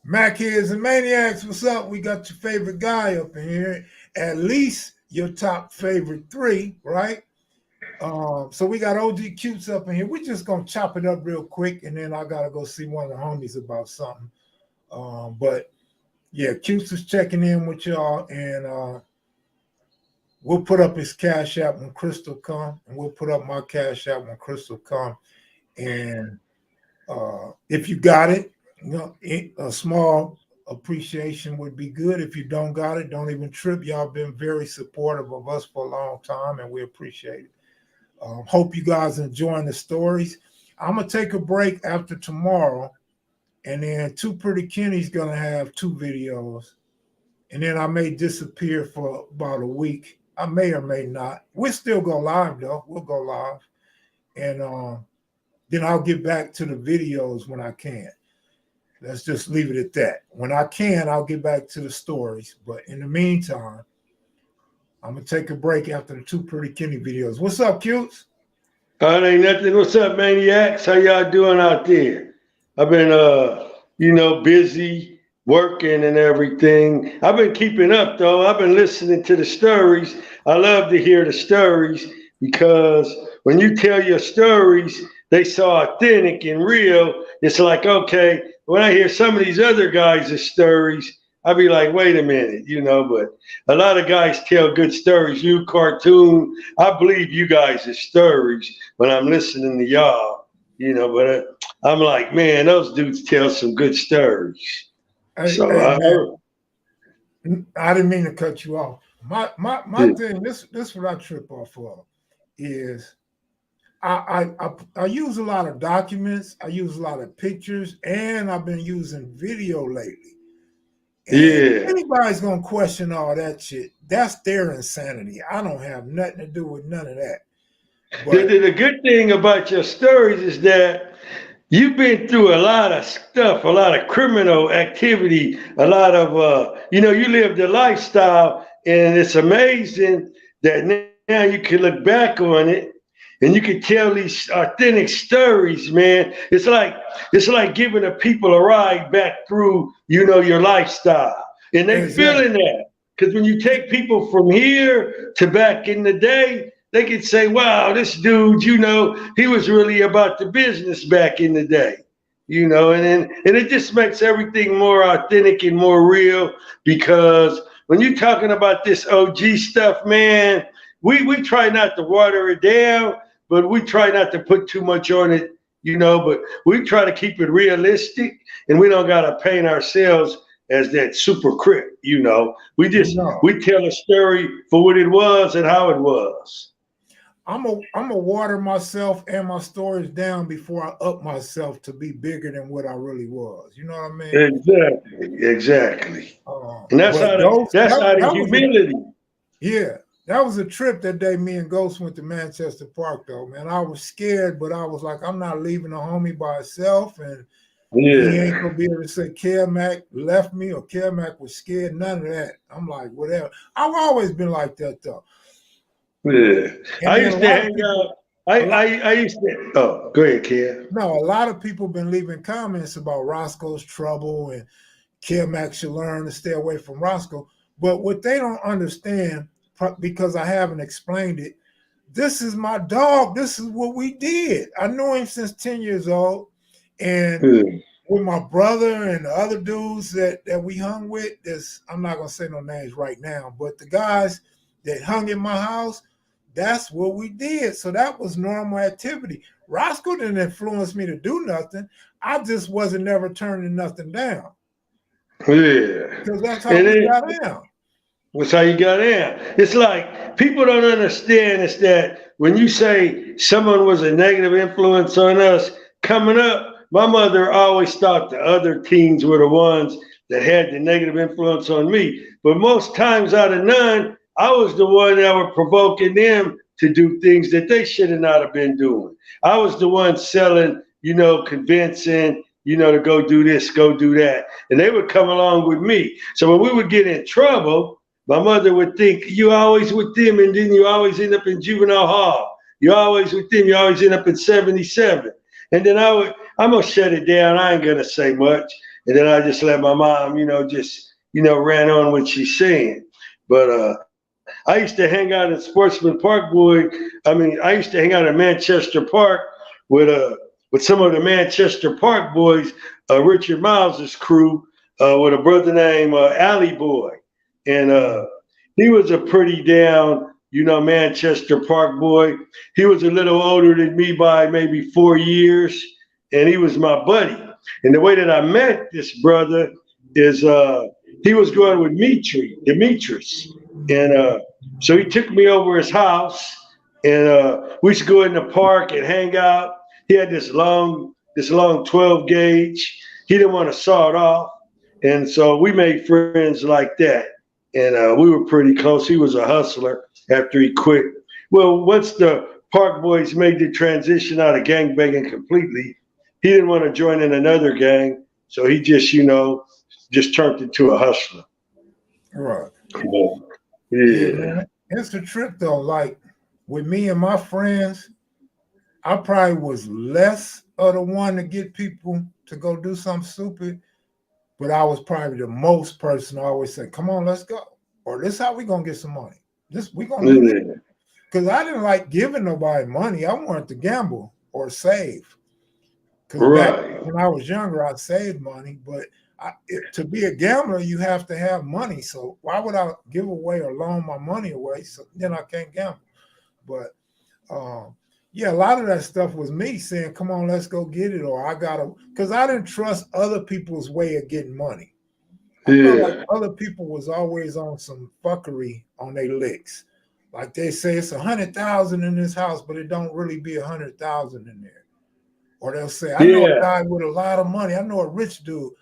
Mac Heads and Maniacs, what's up? We got your favorite guy up in here. At least your top favorite three, right? So we got OG Cutes up in here. We're just gonna chop it up real quick, and then I gotta go see one of the homies about something. But yeah, Cutes is checking in with y'all, and we'll put up his cash app when Crystal come, and we'll put up my cash app when Crystal come. And if you got it, you know, a small appreciation would be good. If you don't got it, don't even trip. Y'all been very supportive of us for a long time, and we appreciate it. Hope you guys enjoying the stories. I'm gonna take a break after tomorrow, and then Too Pretty Kenny's gonna have 2 videos, and then I may disappear for about a week. I may or may not. We'll still go live though. We'll go live, and then I'll get back to the videos when I can. Let's just leave it at that. When I can, I'll get back to the stories. But in the meantime, I'm going to take a break after the Too Pretty Kenny videos. What's up, Cutes? Ain't nothing. What's up, Maniacs? How y'all doing out there? I've been, busy working and everything. I've been keeping up, though. I've been listening to the stories. I love to hear the stories because when you tell your stories, they so authentic and real. It's like, okay, when I hear some of these other guys' stories, I'll be like, wait a minute, but a lot of guys tell good stories. You, Cartoon, I believe you guys' stories when I'm listening to y'all, but I'm like, man, those dudes tell some good stories. Hey, man, I didn't mean to cut you off. My thing, this what I trip off of is I use a lot of documents, I use a lot of pictures, and I've been using video lately. And if anybody's gonna question all that shit, that's their insanity. I don't have nothing to do with none of that. But the good thing about your stories is that you've been through a lot of stuff, a lot of criminal activity, a lot of you lived a lifestyle, and it's amazing that now you can look back on it and you can tell these authentic stories, man. It's like giving the people a ride back through, your lifestyle. And they feeling that. Because when you take people from here to back in the day, they can say, wow, this dude, he was really about the business back in the day. And it just makes everything more authentic and more real, because when you're talking about this OG stuff, man, we try not to water it down, but we try not to put too much on it, but we try to keep it realistic, and we don't got to paint ourselves as that super crip, we tell a story for what it was and how it was. I'm a water myself and my stories down before I up myself to be bigger than what I really was. You know what I mean? Exactly. And that's how the humility. That was a trip that day me and Ghost went to Manchester Park, though, man. I was scared, but I was like, I'm not leaving a homie by himself, and he ain't gonna be able to say Kev left me or Kev was scared. None of that. I'm like, whatever. I've always been like that, though. Yeah. I used to hang out. I used to. Oh, go ahead, Kev. No, a lot of people been leaving comments about Roscoe's trouble and Kev should learn to stay away from Roscoe. But what they don't understand, because I haven't explained it, this is my dog. This is what we did. I knew him since 10 years old. And with my brother and the other dudes that we hung with, I'm not going to say no names right now, but the guys that hung in my house, that's what we did. So that was normal activity. Roscoe didn't influence me to do nothing. I just wasn't never turning nothing down. Yeah. Because that's how we got down. That's how you got in. It's like people don't understand is that when you say someone was a negative influence on us coming up, my mother always thought the other teens were the ones that had the negative influence on me. But most times out of none, I was the one that was provoking them to do things that they should have not have been doing. I was the one selling, convincing, to go do this, go do that. And they would come along with me. So when we would get in trouble, my mother would think, you always with them, and then you always end up in juvenile hall. You always with them, you always end up in 77. And then I'm going to shut it down. I ain't going to say much. and then I just let my mom, just ran on what she's saying. But I used to hang out at Sportsman Park, boy. I used to hang out at Manchester Park with with some of the Manchester Park boys, Richard Miles's crew, with a brother named Alley Boy, and he was a pretty down, Manchester Park boy. He was a little older than me by maybe 4 years, and he was my buddy. And the way that I met this brother is he was going with Demetrius, and so he took me over his house, and we used to go in the park and hang out. He had this long 12 gauge. He didn't want to saw it off, and so we made friends like that. And we were pretty close. He was a hustler after he quit. Well, once the Park Boys made the transition out of gangbanging completely, he didn't want to join in another gang, so he just turned into a hustler. Right. Yeah, man. It's a trip though. Like with me and my friends, I probably was less of the one to get people to go do something stupid, but I was probably the most person. I always say, "Come on, let's go," or "This how we gonna get some money. This we gonna do this." Because I didn't like giving nobody money. I wanted to gamble or save. Because back when I was younger, I'd save money, but to be a gambler, you have to have money. So why would I give away or loan my money away? So then I can't gamble. But yeah, a lot of that stuff was me saying, "Come on, let's go get it," or I gotta, because I didn't trust other people's way of getting money. I felt like other people was always on some fuckery on their licks. Like they say it's 100,000 in this house, but it don't really be 100,000 in there. Or they'll say, "I know a guy with a lot of money. I know a rich dude.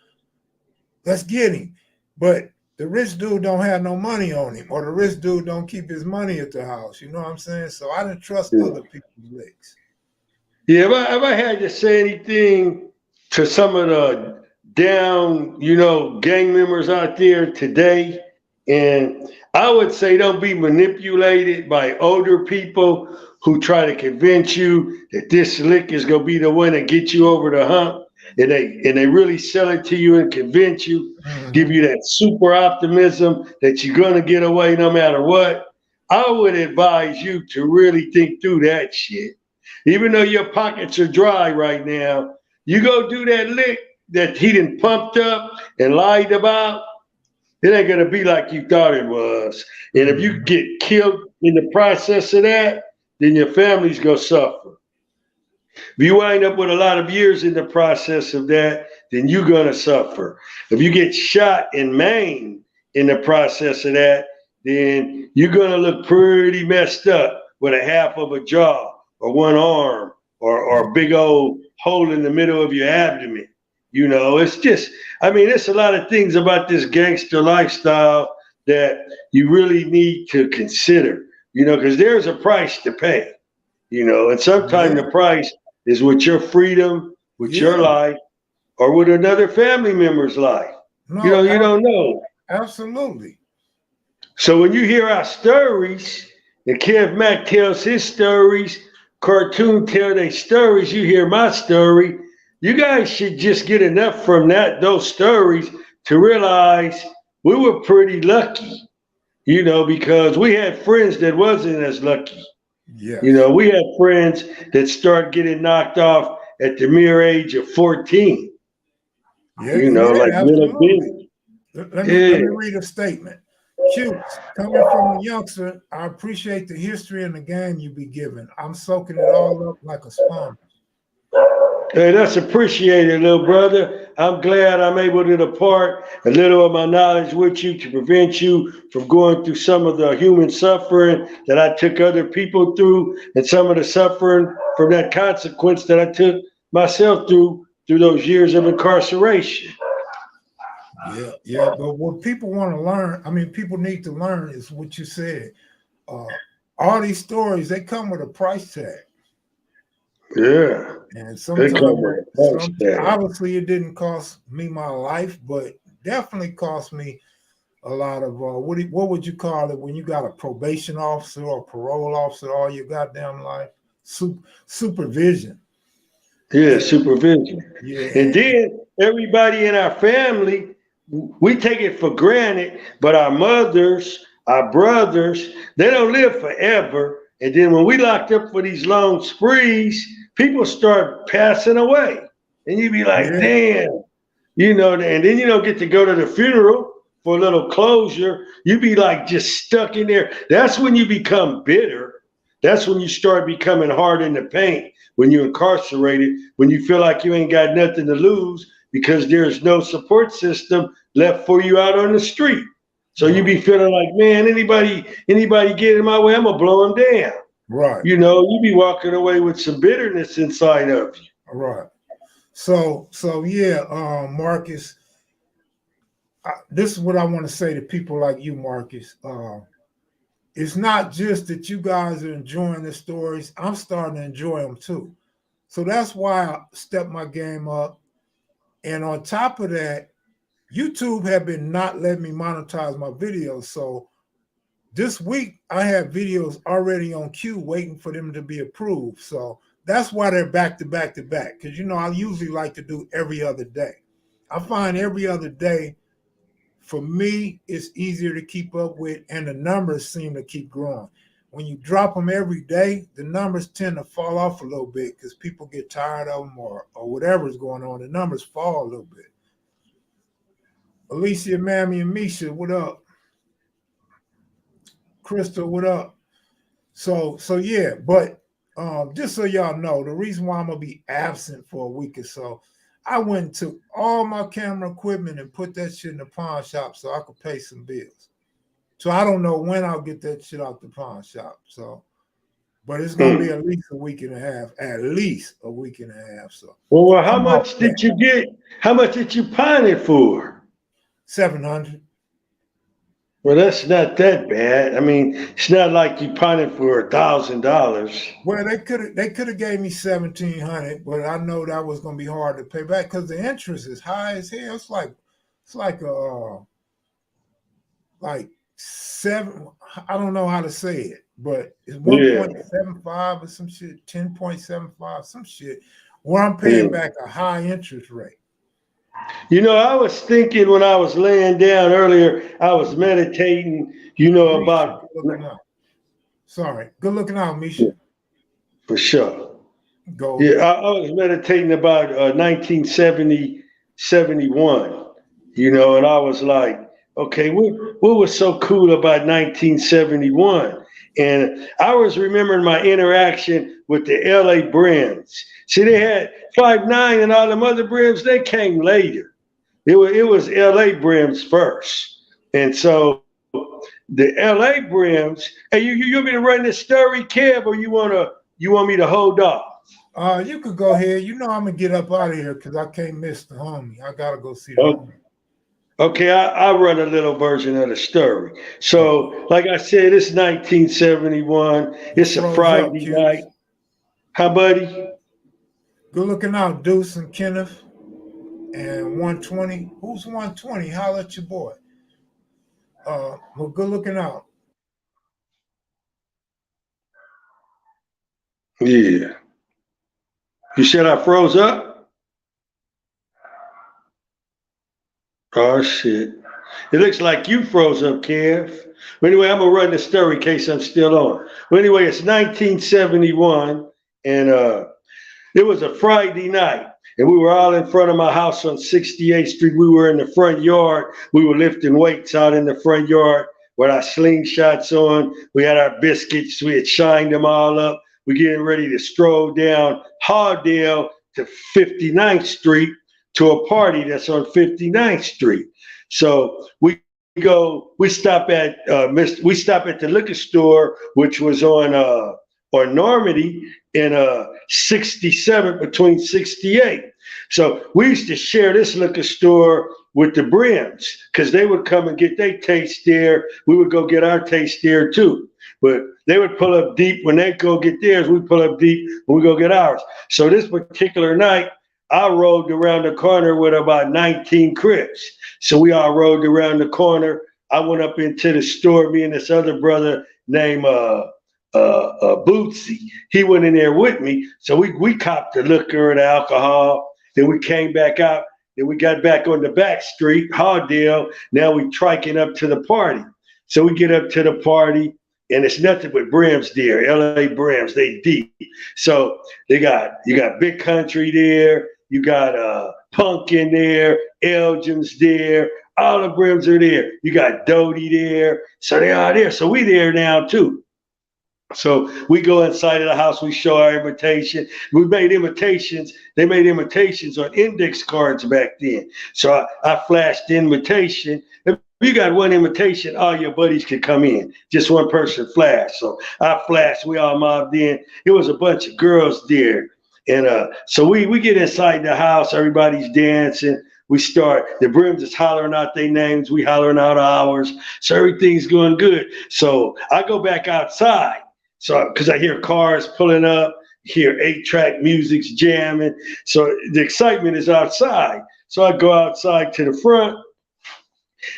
Let's get him." But the rich dude don't have no money on him, or the rich dude don't keep his money at the house. You know what I'm saying? So I didn't trust other people's licks. Yeah, if I had to say anything to some of the down, gang members out there today, and I would say don't be manipulated by older people who try to convince you that this lick is gonna be the one that gets you over the hump, and they really sell it to you and convince you, give you that super optimism that you're gonna get away no matter what. I would advise you to really think through that shit. Even though your pockets are dry right now, you go do that lick that he done pumped up and lied about, it ain't gonna be like you thought it was. And if you get killed in the process of that, then your family's gonna suffer. If you wind up with a lot of years in the process of that, then you're gonna suffer. If you get shot and maimed in the process of that, then you're gonna look pretty messed up with a half of a jaw or one arm or a big old hole in the middle of your abdomen. It's just, there's a lot of things about this gangster lifestyle that you really need to consider, because there's a price to pay, and sometimes the price is with your freedom, with your life, or with another family member's life. No, you don't know. Absolutely. So when you hear our stories, and Kev Mac tells his stories, Cartoon tell their stories, you hear my story, you guys should just get enough from those stories to realize we were pretty lucky, because we had friends that wasn't as lucky. Yes. We had friends that start getting knocked off at the mere age of 14. Like little baby. Let me read a statement. Cute, coming from a youngster, I appreciate the history and the game you be giving. I'm soaking it all up like a sponge. Hey, that's appreciated, little brother. I'm glad I'm able to impart a little of my knowledge with you to prevent you from going through some of the human suffering that I took other people through, and some of the suffering from that consequence that I took myself through those years of incarceration. Yeah. But what people want to learn, people need to learn is what you said. All these stories, they come with a price tag. Yeah. And sometimes, obviously, it didn't cost me my life, but definitely cost me a lot of what would you call it when you got a probation officer or parole officer all your goddamn life? Supervision. Yeah, supervision. Yeah, And then everybody in our family, we take it for granted, but our mothers, our brothers, they don't live forever. And then when we locked up for these long sprees, people start passing away. And you be like, yeah, damn, and then you don't get to go to the funeral for a little closure. You be like just stuck in there. That's when you become bitter. That's when you start becoming hard in the paint, when you're incarcerated, when you feel like you ain't got nothing to lose because there's no support system left for you out on the street. So you right, be feeling like, man, anybody get in my way, I'm gonna blow them down. right, You be walking away with some bitterness inside of you. right. So yeah, Marcus, this is what I want to say to people like you, Marcus. It's not just that you guys are enjoying the stories. I'm starting to enjoy them too. So that's why I stepped my game up. And on top of that, YouTube have been not letting me monetize my videos. So this week I have videos already on queue waiting for them to be approved. So that's why they're back to back to back. Because I usually like to do every other day. I find every other day for me it's easier to keep up with, and the numbers seem to keep growing. When you drop them every day, the numbers tend to fall off a little bit because people get tired of them or whatever's going on. The numbers fall a little bit. Alicia, Mammy, and Misha, what up? Crystal, what up? So yeah, but just so y'all know, the reason why I'm gonna be absent for a week or so, I went and took all my camera equipment and put that shit in the pawn shop so I could pay some bills. So I don't know when I'll get that shit out the pawn shop. So, but it's gonna be at least a week and a half, at least a week and a half. So Well, how I'm off much that. did you get? How much did you pawn it for? 700. Well, that's not that bad. I mean, it's not like you pawned it for $1,000. Well, they could have gave me 1,700, but I know that was gonna be hard to pay back because the interest is high as hell. It's like seven. I don't know how to say it, but it's Yeah, 1.75 or some shit, 10.75, some shit, where I'm yeah. paying back a high interest rate. I was thinking when I was laying down earlier, I was meditating, Misha, about good looking out. Sorry, good looking out, yeah, Misha. for sure. Yeah, Golden. I was meditating about 1970, 71, and I was like, okay, what was so cool about 1971? And I was remembering my interaction with the LA Brims. See, they had 5'9" and all them other Brims, they came later. It was LA Brims first. And so the LA Brims, hey, you want me to run this story, Kev, or you want me to hold off? You could go ahead. I'm gonna get up out of here because I can't miss the homie. I gotta go see the Oh, homie. okay, I'll run a little version of the story. Okay. So, like I said, it's 1971. You It's a froze up, Friday night. Cubes. Hi, buddy. Good looking out, Deuce and Kenneth. And 120. Who's 120? Holla at your boy. Well, good looking out. Yeah. You said I froze up? Oh, shit. It looks like you froze up, Kev. But anyway, I'm going to run the story in case I'm still on. Well, anyway, it's 1971, and it was a Friday night, and we were all in front of my house on 68th Street. We were in the front yard. We were lifting weights out in the front yard with our slingshots on. We had our biscuits. We had shined them all up. We're getting ready to stroll down Hardale to 59th Street to a party that's on 59th Street. So we stop at the liquor store, which was on Normandy in 67 between 68. So we used to share this liquor store with the Brims because they would come and get their taste there. We would go get our taste there too. But they would pull up deep when they go get theirs. We pull up deep when we go get ours. So this particular night, I rode around the corner with about 19 Crips. So we all rode around the corner. I went up into the store, me and this other brother named Bootsy. He went in there with me, so we copped the liquor and the alcohol. Then we came back out. Then we got back on the back street, Hardale. Now we triking up to the party. So we get up to the party, and it's nothing but brims there, LA brims. They deep. So you got Big Country there. You got Punk in there, Elgin's there. All the brims are there. You got Doty there. So they are there. So we there now too. So we go inside of the house, we show our invitation. We made invitations. They made invitations on index cards back then. So I flashed the invitation. If you got one invitation, all your buddies could come in. Just one person flashed. So I flashed, we all mobbed in. It was a bunch of girls there. And so we get inside the house, everybody's dancing. We start, the brims is hollering out their names, we hollering out ours. So everything's going good. So I go back outside. So, because I hear cars pulling up, hear 8-track music's jamming. So the excitement is outside. So I go outside to the front,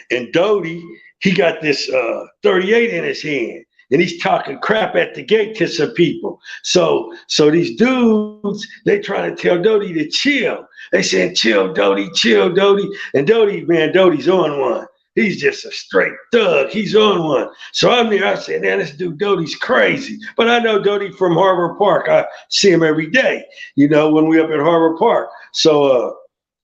and Doty, he got this 38 in his hand, and he's talking crap at the gate to some people. So these dudes, they trying to tell Doty to chill. They saying, chill, Doty, chill, Doty. And Doty, man, Doty's on one. He's just a straight thug. He's on one. So I'm there. I say, man, this dude Doty's crazy. But I know Doty from Harbor Park. I see him every day, you know, when we up at Harbor Park. So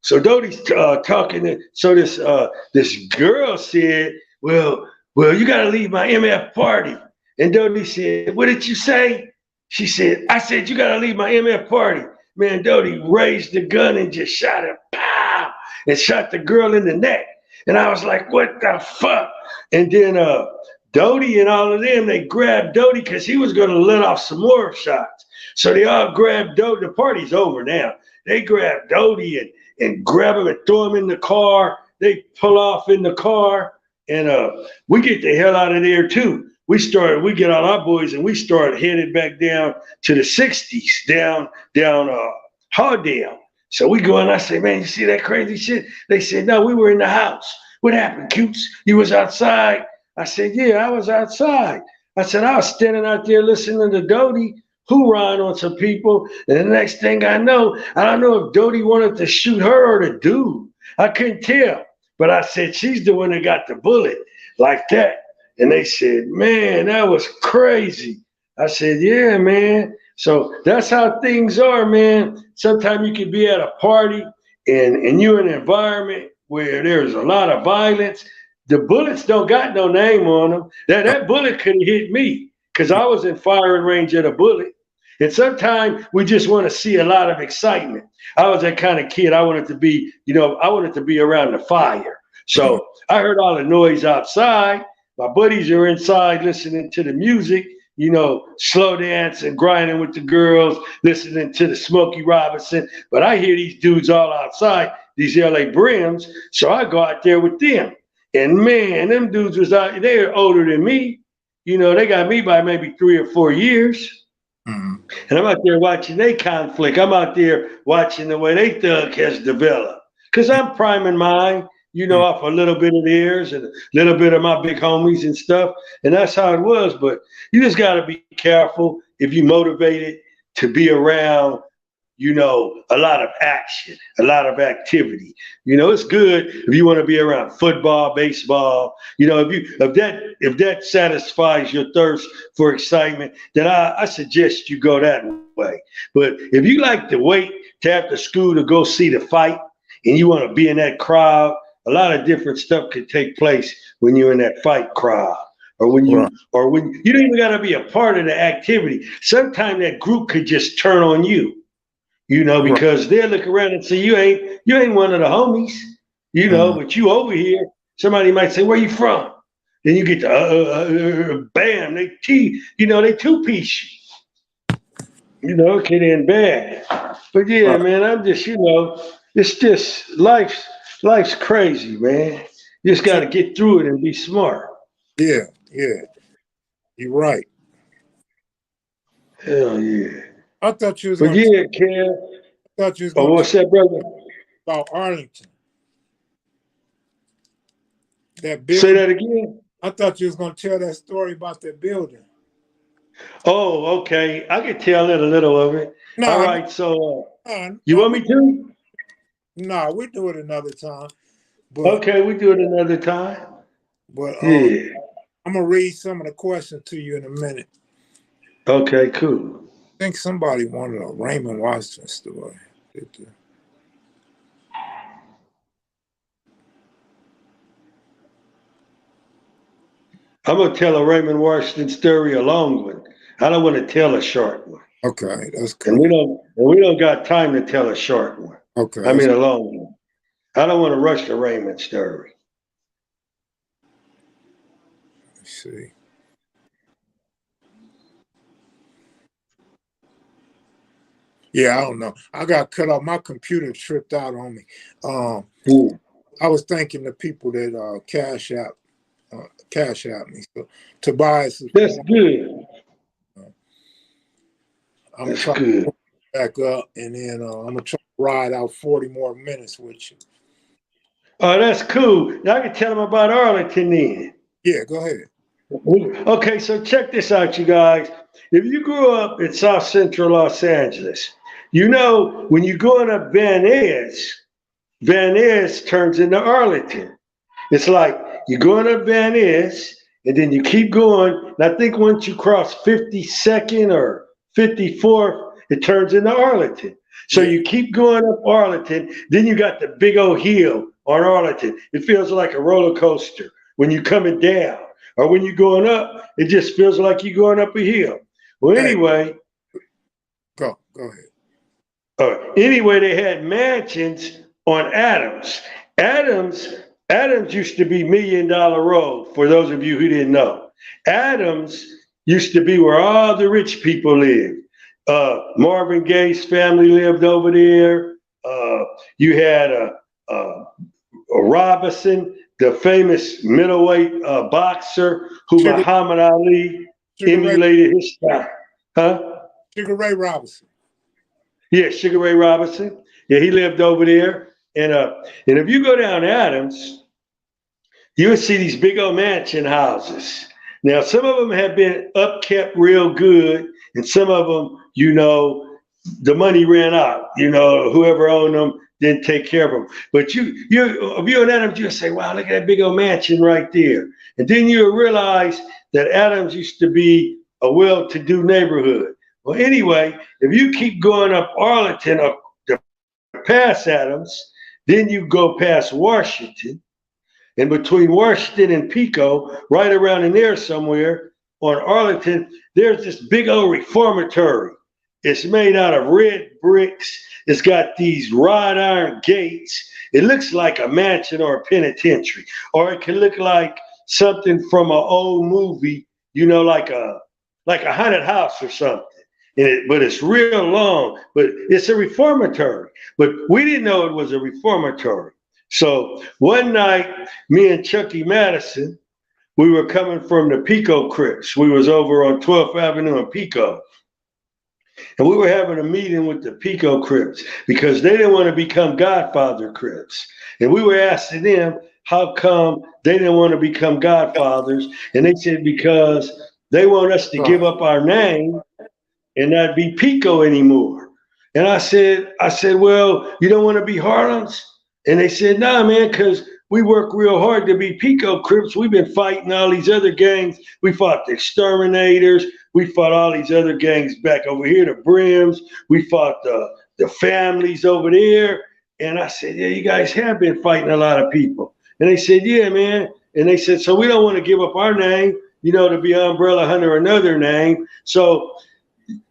Doty's talking. So this girl said, well, you got to leave my MF party. And Doty said, what did you say? She said, I said, you got to leave my MF party. Man, Doty raised the gun and just shot him. Pow! And shot the girl in the neck. And I was like, what the fuck? And then Doty and all of them, they grabbed Doty because he was going to let off some more shots. So they all grabbed Doty. The party's over now. They grabbed Doty and grab him and throw him in the car. They pull off in the car. And we get the hell out of there too. We get all our boys and we start headed back down to the 60s, down Hardale. So we go and I say, man, you see that crazy shit? They said, no, we were in the house. What happened, Coots? You was outside? I said, yeah, I was outside. I said, I was standing out there listening to Doty hoorahing on some people. And the next thing I don't know if Doty wanted to shoot her or the dude. I couldn't tell. But I said, she's the one that got the bullet like that. And they said, man, that was crazy. I said, yeah, man. So that's how things are, man. Sometimes you can be at a party and you're in an environment where there's a lot of violence. The bullets don't got no name on them. That bullet couldn't hit me because I was in firing range of the bullet. And sometimes we just want to see a lot of excitement. I was that kind of kid. I wanted to be, I wanted to be around the fire. So I heard all the noise outside. My buddies are inside listening to the music. Slow dance and grinding with the girls, listening to the Smokey Robinson. But I hear these dudes all outside, these LA Brims. So I go out there with them. And man, them dudes was out, they're older than me. They got me by maybe 3 or 4 years. Mm-hmm. And I'm out there watching their conflict. I'm out there watching the way they thug has developed. Because I'm priming mine. Off a little bit of theirs and a little bit of my big homies and stuff. And that's how it was. But you just got to be careful if you motivated to be around, a lot of action, a lot of activity. It's good if you want to be around football, baseball. If that satisfies your thirst for excitement, then I suggest you go that way. But if you like to wait to after school to go see the fight and you want to be in that crowd, a lot of different stuff could take place when you're in that fight crowd, or when you don't even got to be a part of the activity. Sometimes that group could just turn on you, because they'll look around and say you ain't one of the homies, but you over here. Somebody might say, where you from? Then you get to bam, they two-piece you. It can end bad. But yeah, man, I'm just it's just life's crazy, man. You just got to get through it and be smart. Yeah. You're right. Hell yeah. I thought you was going to... But yeah, Kev. I thought you was going to... what's that, brother? About Arlington. That building. Say that again? I thought you was going to tell that story about that building. Oh, okay. I can tell it a little of it. All No, right. So you no, want me to? no, we do it another time. But Okay, we do it another time. but Yeah. I'm gonna read some of the questions to you in a minute. Okay, cool. I think somebody wanted a Raymond Washington story. I'm gonna tell a Raymond Washington story, a long one. I don't want to tell a short one. Okay, that's And cool. we don't got time to tell a short one. Okay, I mean a long one. I don't want to rush the Raymond story. let's see. Yeah, I don't know. I got cut off. My computer tripped out on me. Um, Hmm. I was thanking the people that cash out me. So Tobias is That's good. I'm gonna That's try to good. pull it back up, and then I'm gonna try to ride out 40 more minutes with you. Oh, that's cool. Now I can tell them about Arlington then. Yeah, go ahead. Okay, so check this out, you guys. If you grew up in South Central Los Angeles, you know when you're going up Van Ness turns into Arlington. It's like you're going up Van Ness, and then you keep going. And I think once you cross 52nd or 54th, it turns into Arlington. So Yeah, you keep going up Arlington, then you got the big old hill on Arlington. It feels like a roller coaster when you're coming down, or when you're going up, it just feels like you're going up a hill. Well, hey, go ahead. anyway, they had mansions on Adams. Adams, Adams used to be Million Dollar Road. For those of you who didn't know, Adams used to be where all the rich people lived. Marvin Gaye's family lived over there. You had a Robinson, the famous middleweight boxer, who Sugar Muhammad Ali Sugar Ray emulated his style. Huh? Sugar Ray Robinson. Yeah, Sugar Ray Robinson. Yeah, he lived over there. And if you go down Adams, you would see these big old mansion houses. Now, some of them have been upkept real good, and some of them, the money ran out. Whoever owned them didn't take care of them. But if you're in Adams, you say, "Wow, look at that big old mansion right there," and then you realize that Adams used to be a well-to-do neighborhood. Well, anyway, if you keep going up Arlington, up past Adams, then you go past Washington, and between Washington and Pico, right around in there somewhere on Arlington, there's this big old reformatory. It's made out of red bricks. It's got these wrought iron gates. It looks like a mansion or a penitentiary, or it can look like something from an old movie, like a haunted house or something. But it's real long. But it's a reformatory. But we didn't know it was a reformatory. So one night, me and Chucky Madison, we were coming from the Pico Crips. We was over on 12th Avenue in Pico. And we were having a meeting with the Pico Crips because they didn't want to become Godfather Crips. And we were asking them how come they didn't want to become Godfathers. And they said because they want us to give Right. up our name and not be Pico anymore. And I said, well, you don't want to be Harlems? And they said, nah, man, because we work real hard to be Pico Crips. We've been fighting all these other gangs. We fought the Exterminators. We fought all these other gangs back over here, the Brims. We fought the families over there. And I said, yeah, you guys have been fighting a lot of people. And they said, yeah, man. And they said, so we don't want to give up our name, to be umbrella under another name. So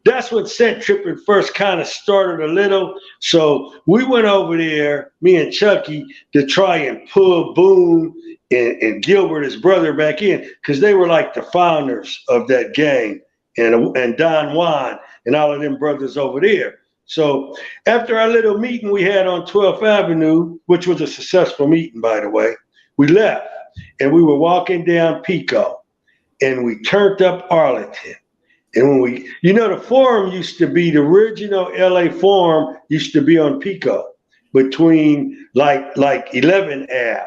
that's when set tripping first kind of started a little. So we went over there, me and Chucky, to try and pull Boone and Gilbert, his brother, back in, because they were like the founders of that gang, and Don Juan and all of them brothers over there. So after our little meeting we had on 12th Avenue, which was a successful meeting, by the way, we left and we were walking down Pico and we turned up Arlington. And when the Forum used to be, the original LA Forum used to be on Pico between like 11 Ave.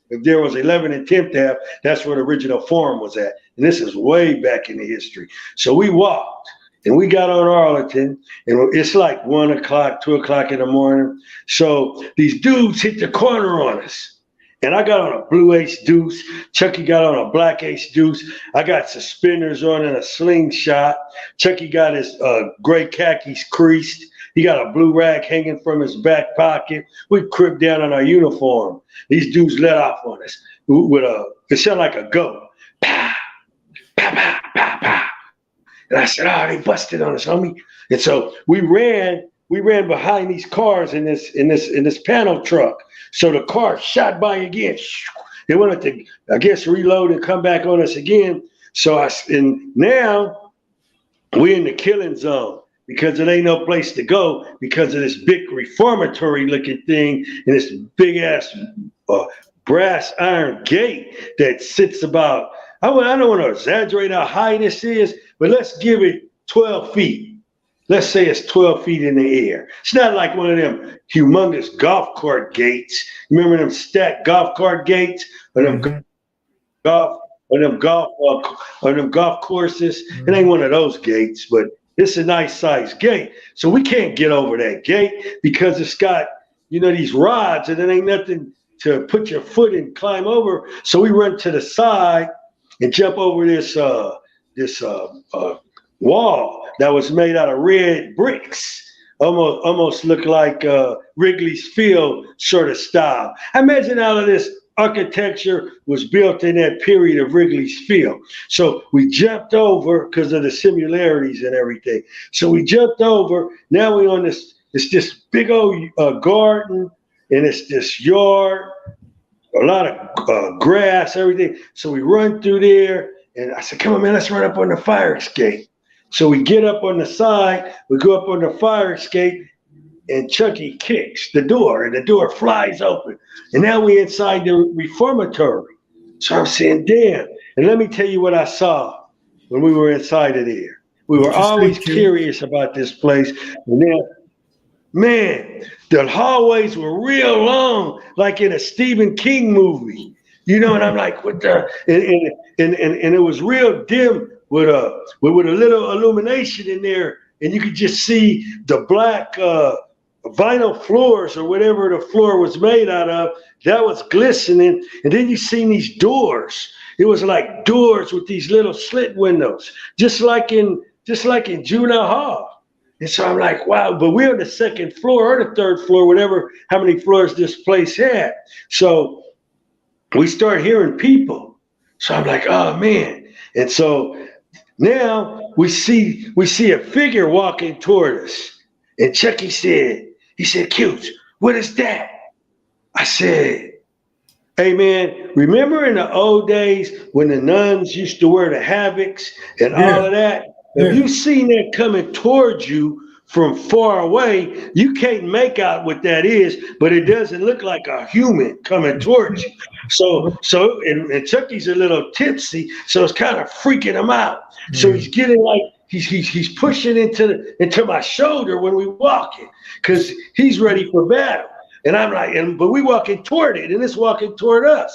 If there was 11 and 10th Ave, that's where the original Forum was at. And this is way back in the history. So we walked and we got on Arlington, and it's like 1 o'clock, 2 o'clock in the morning. So these dudes hit the corner on us. And I got on a blue Ace Deuce. Chucky got on a black Ace Deuce. I got suspenders on and a slingshot. Chucky got his gray khakis creased. He got a blue rag hanging from his back pocket. We cribbed down on our uniform. These dudes let off on us with it sounded like a goat. Pow, pow, pow, pow, pow. And I said, oh, they busted on us, homie. And so we ran behind these cars in this panel truck. So the car shot by again. They wanted to, I guess, reload and come back on us again. And now we're in the killing zone because it ain't no place to go because of this big reformatory looking thing and this big ass brass iron gate that sits about, I don't want to exaggerate how high this is, but let's give it 12 feet. Let's say it's 12 feet in the air. It's not like one of them humongous golf cart gates. Remember them stacked golf cart gates or them golf courses? It ain't one of those gates, but it's a nice sized gate. So we can't get over that gate because it's got, these rods and it ain't nothing to put your foot and climb over. So we run to the side and jump over this wall that was made out of red bricks, almost looked like Wrigley's Field sort of style. I imagine all of this architecture was built in that period of Wrigley's Field. So we jumped over because of the similarities and everything. So we jumped over. Now we're on this. It's this big old garden, and it's this yard, a lot of grass, everything. So we run through there, and I said, "Come on, man, let's run up on the fire escape." So we get up on the side, we go up on the fire escape, and Chucky kicks the door, and the door flies open. And now we're inside the reformatory. So I'm saying, damn. And let me tell you what I saw when we were inside of there. We were always curious about this place. And then, man, the hallways were real long, like in a Stephen King movie. And I'm like, what the? And it was real dim with a little illumination in there, and you could just see the black vinyl floors or whatever the floor was made out of. That was glistening, and then you seen these doors. It was like doors with these little slit windows, just like in Juvenile Hall. And so I'm like, wow, but we're on the second floor or the third floor, whatever, how many floors this place had. So we start hearing people. So I'm like, oh man. And so now we see a figure walking toward us. And Chucky said, "Cute, what is that?" I said, "Hey man, remember in the old days when the nuns used to wear the havocs and all of that? If you seen that coming towards you from far away, you can't make out what that is, but it doesn't look like a human coming towards you." So and Chucky's a little tipsy, so it's kind of freaking him out. So he's getting like he's pushing into my shoulder when we walking because he's ready for battle. And I'm like, but we walking toward it, and it's walking toward us.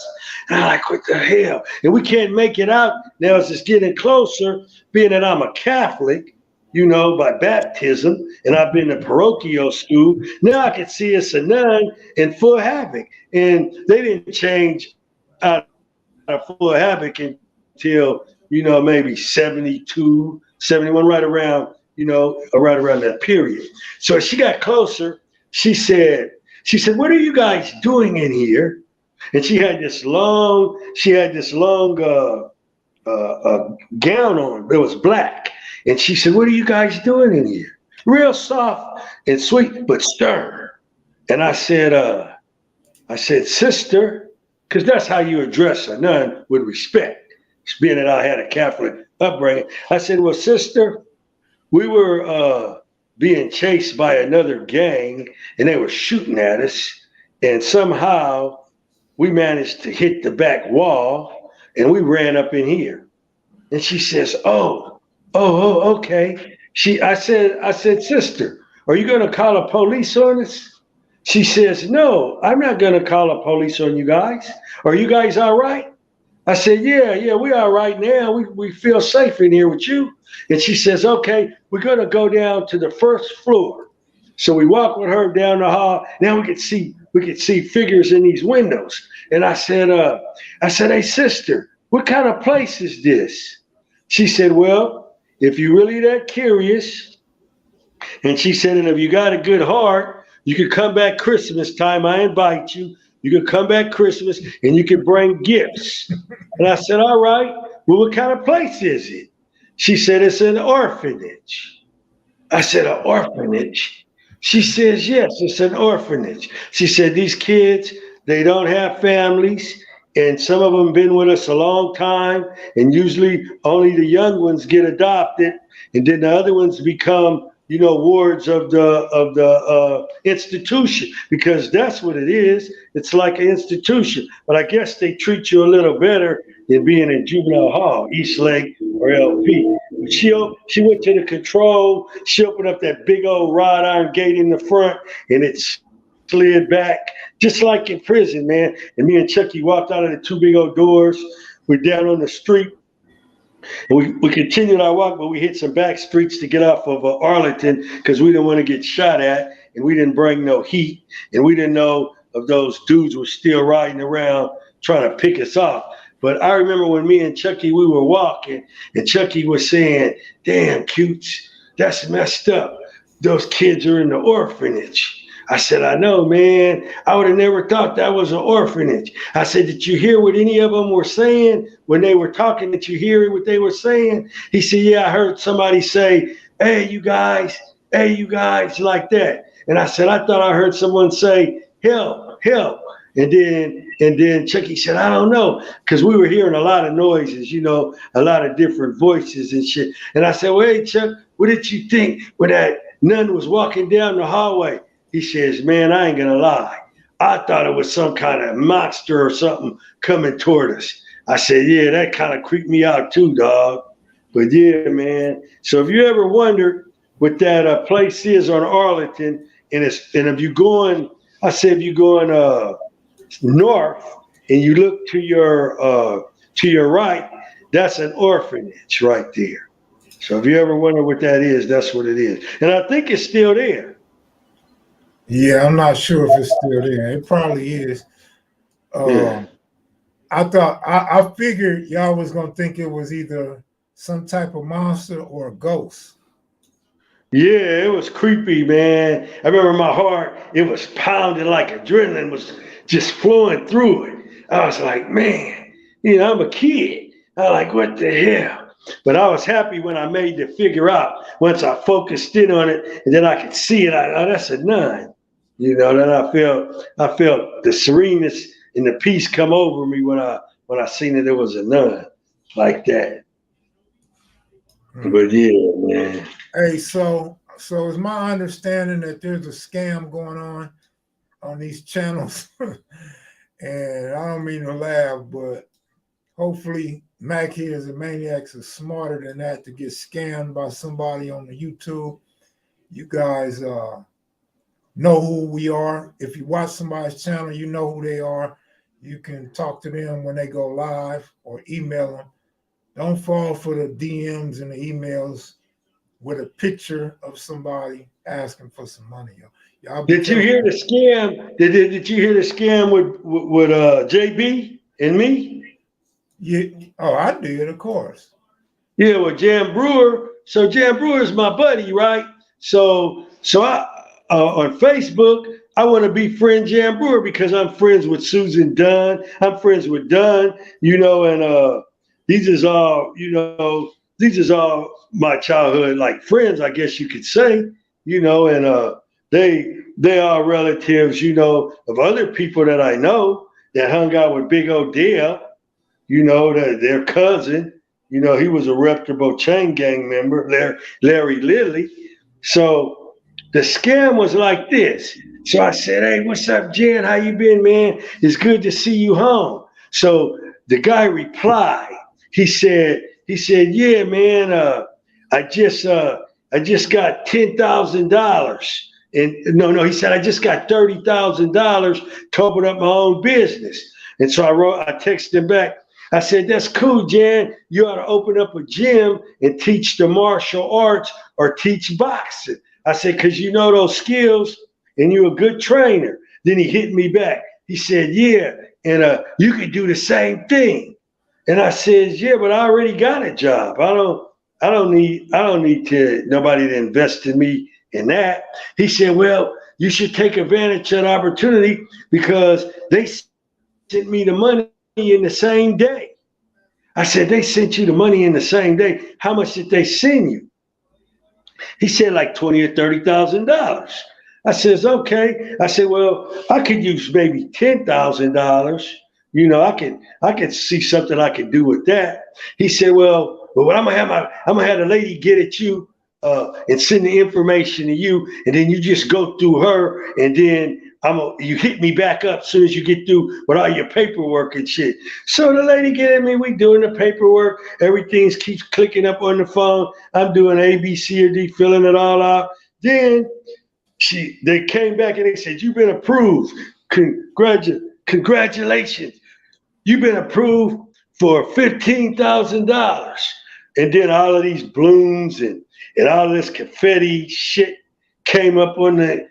And I'm like, what the hell? And we can't make it out. Now it's just getting closer, being that I'm a Catholic, by baptism, and I've been to parochial school. Now I can see it's a nun in full havoc. And they didn't change out of full havoc until, maybe 72, 71, right around that period. So she got closer. She said, "What are you guys doing in here?" And she had this long gown on. It was black. And she said, "What are you guys doing in here?" Real soft and sweet, but stern. And I said, "Sister," because that's how you address a nun with respect. Being that I had a Catholic upbringing, I said, "Well, sister, we were being chased by another gang, and they were shooting at us, and somehow we managed to hit the back wall, and we ran up in here." And she says, "Oh, okay." I said, "Sister, are you going to call the police on us?" She says, "No, I'm not going to call the police on you guys. Are you guys all right?" I said, yeah, we are right now. We feel safe in here with you. And she says, okay, we're going to go down to the first floor. So we walk with her down the hall. Now we could see figures in these windows. And I said, hey sister, what kind of place is this? She said, well, if you're really that curious, and she said, and if you got a good heart, you could come back Christmas time. I invite you. You could come back Christmas and you could bring gifts. And I said, all right. Well, what kind of place is it? She said, it's an orphanage. I said, an orphanage? She says, yes, it's an orphanage. She said, these kids, they don't have families. And some of them been with us a long time. And usually only the young ones get adopted. And then the other ones become wards of the institution, because that's what it is. It's like an institution, but I guess they treat you a little better than being in juvenile hall, East Lake or LP. But she went to the control. She opened up that big old wrought iron gate in the front, and it slid back just like in prison, man. And me and Chucky walked out of the two big old doors. We're down on the street. And we continued our walk, but we hit some back streets to get off of Arlington because we didn't want to get shot at, and we didn't bring no heat, and we didn't know if those dudes were still riding around trying to pick us off. But I remember when me and Chucky, we were walking, and Chucky was saying, damn, Cutes, that's messed up. Those kids are in the orphanage. I said, I know, man. I would have never thought that was an orphanage. I said, did you hear what any of them were saying when they were talking? Did you hear what they were saying? He said, yeah, I heard somebody say, hey, you guys, like that. And I said, I thought I heard someone say, help, help. And then Chucky said, I don't know, because we were hearing a lot of noises, a lot of different voices and shit. And I said, well, hey, Chuck, what did you think when that nun was walking down the hallway? He says, man, I ain't gonna lie. I thought it was some kind of monster or something coming toward us. I said, yeah, that kind of creeped me out too, dog. But yeah, man. So if you ever wondered what that place is on Arlington, and if you're going, I said, if you're going north and you look to your right, that's an orphanage right there. So if you ever wonder what that is, that's what it is. And I think it's still there. Yeah, I'm not sure if it's still there. It probably is. Yeah. I figured y'all was gonna think it was either some type of monster or a ghost. Yeah, it was creepy, man. I remember my heart, it was pounding like adrenaline was just flowing through it. I was like, man, I'm a kid. I was like, what the hell? But I was happy when I made the figure out. Once I focused in on it and then I could see it, that's a nun. Then I felt the sereneness and the peace come over me when I seen that it was a nun like that. But yeah, man. Hey, so it's my understanding that there's a scam going on these channels, and I don't mean to laugh, but hopefully Mac Here's and Maniacs are smarter than that to get scammed by somebody on the YouTube. You guys know who we are. If you watch somebody's channel, you know who they are. You can talk to them when they go live or email them. Don't fall for the DMs and the emails with a picture of somebody asking for some money. Did you hear the scam? Did you hear the scam with JB and me? Yeah. Oh, I did, of course. Yeah, well, Jan Brewer. So Jan Brewer is my buddy, right? So I on Facebook, I want to befriend Jan Brewer because I'm friends with Susan Dunn. I'm friends with Dunn, and these is all, these is all my childhood like friends, I guess you could say, and they are relatives, of other people that I know that hung out with Big O Dale, that their cousin, he was a reputable chain gang member, Larry Lilly. So the scam was like this. So I said, hey, what's up, Jen? How you been, man? It's good to see you home. So the guy replied, he said, yeah, man, I just got $10,000. And no, he said, I just got $30,000 to open up my own business. And so I texted him back. I said, that's cool, Jan. You ought to open up a gym and teach the martial arts or teach boxing. I said, because you know those skills and you're a good trainer. Then he hit me back. He said, yeah, and you could do the same thing. And I said, yeah, but I already got a job. I don't need nobody to invest in me in that. He said, well, you should take advantage of the opportunity because they sent me the money in the same day. I said, they sent you the money in the same day. How much did they send you? He said like $20,000 or $30,000. I says, okay. I said, well, I could use maybe $10,000. You know, I could see something I could do with that. He said, well, but I'm gonna have the lady get at you and send the information to you, and then you just go through her, and then you hit me back up as soon as you get through with all your paperwork and shit. So the lady get at me, we doing the paperwork, everything keeps clicking up on the phone. I'm doing A, B, C, or D, filling it all out. Then they came back and they said, you've been approved. Congratulations. You've been approved for $15,000. And then all of these balloons and all of this confetti shit came up on the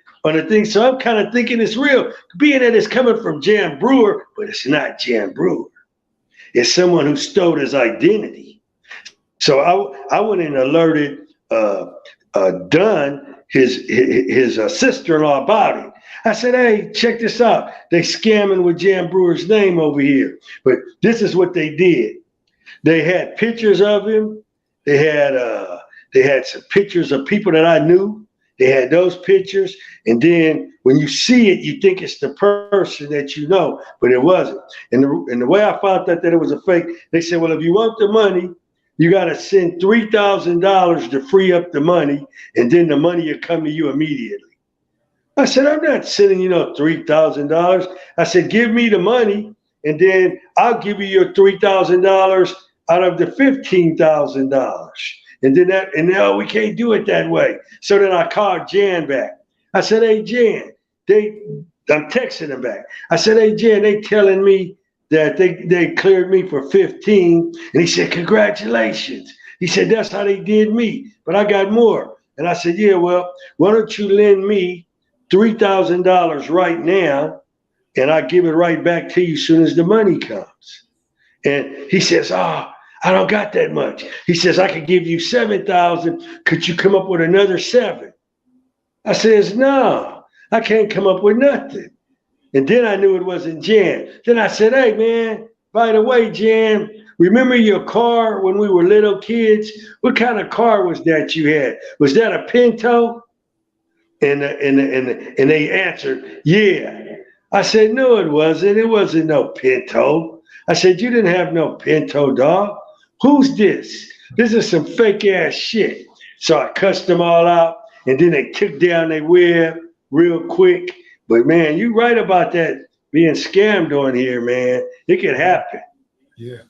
thing. So I'm kind of thinking it's real, being that it's coming from Jan Brewer, but it's not Jan Brewer. It's someone who stole his identity. So I went and alerted Dunn, his sister-in-law, about it. I said, hey, check this out. They scamming with Jan Brewer's name over here. But this is what they did. They had pictures of him. They had some pictures of people that I knew. They had those pictures. And then when you see it, you think it's the person that you know, but it wasn't. And the way I found out that it was a fake, they said, well, if you want the money, you got to send $3,000 to free up the money, and then the money will come to you immediately. I said, I'm not sending you no $3,000. I said, give me the money, and then I'll give you your $3,000 out of the $15,000. And then no, we can't do it that way. So then I called Jan back. I said, hey, Jan, I'm texting him back. I said, hey, Jan, they telling me that they cleared me for 15. And he said, congratulations. He said, that's how they did me, but I got more. And I said, yeah, well, why don't you lend me $3,000 right now, and I'll give it right back to you as soon as the money comes. And he says, I don't got that much. He says, I could give you 7,000. Could you come up with another 7? I says, no, I can't come up with nothing. And then I knew it wasn't Jan. Then I said, hey, man, by the way, Jan, remember your car when we were little kids? What kind of car was that you had? Was that a Pinto? And they answered, yeah. I said, no, it wasn't. It wasn't no Pinto. I said, you didn't have no Pinto, dog. Who's this? This is some fake ass shit. So I cussed them all out, and then they took down their web real quick. But man, you right about that being scammed on here, man. It could happen. Yeah.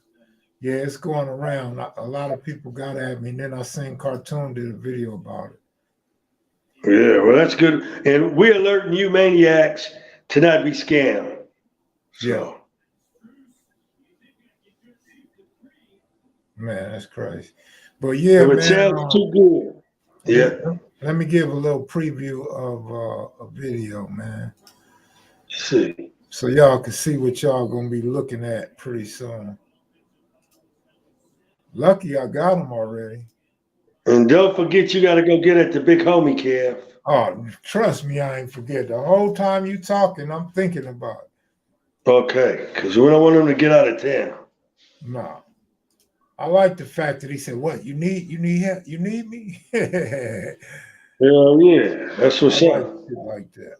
Yeah, it's going around. A lot of people got at me. And then I seen Cartoon did a video about it. Yeah, well, that's good. And we're alerting you maniacs to not be scammed. So. Yeah. Man, that's crazy. But yeah, it man. Sounds too good. Yeah. Let me give a little preview of a video, man. See. So y'all can see what y'all gonna be looking at pretty soon. Lucky I got them already. And don't forget, you got to go get at the big homie, Kev. Oh, trust me, I ain't forget. The whole time you talking, I'm thinking about it. Okay, because we don't want him to get out of town. No. I like the fact that he said, what, you need help? You need me? Hell yeah. That's what's up. Like that.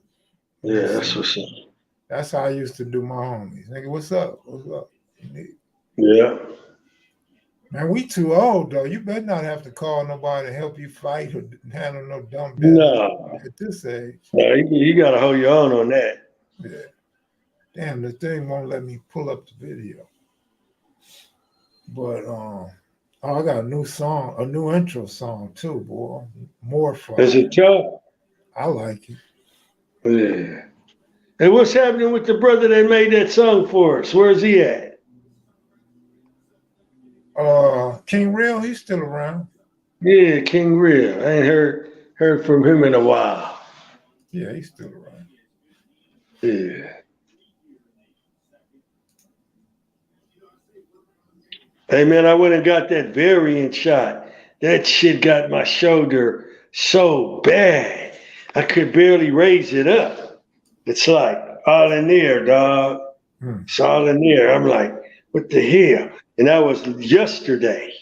Yeah, that's what's up. That's how I used to do my homies. Nigga, what's up? What's up? Yeah. Man, we too old, though. You better not have to call nobody to help you fight or handle no dumb business No. at this age. No, you got to hold your own on that. Yeah. Damn, the thing won't let me pull up the video. But I got a new song, a new intro song too, boy. More fun. Is it tough? I like it. Yeah. And what's happening with the brother that made that song for us? Where's he at? King Real, he's still around. Yeah, King Real. I ain't heard from him in a while. Yeah, he's still around. Yeah. Hey man, I went and got that variant shot. That shit got my shoulder so bad. I could barely raise it up. It's like all in there, dog. Hmm. It's all in there. I'm like, what the hell? And that was yesterday.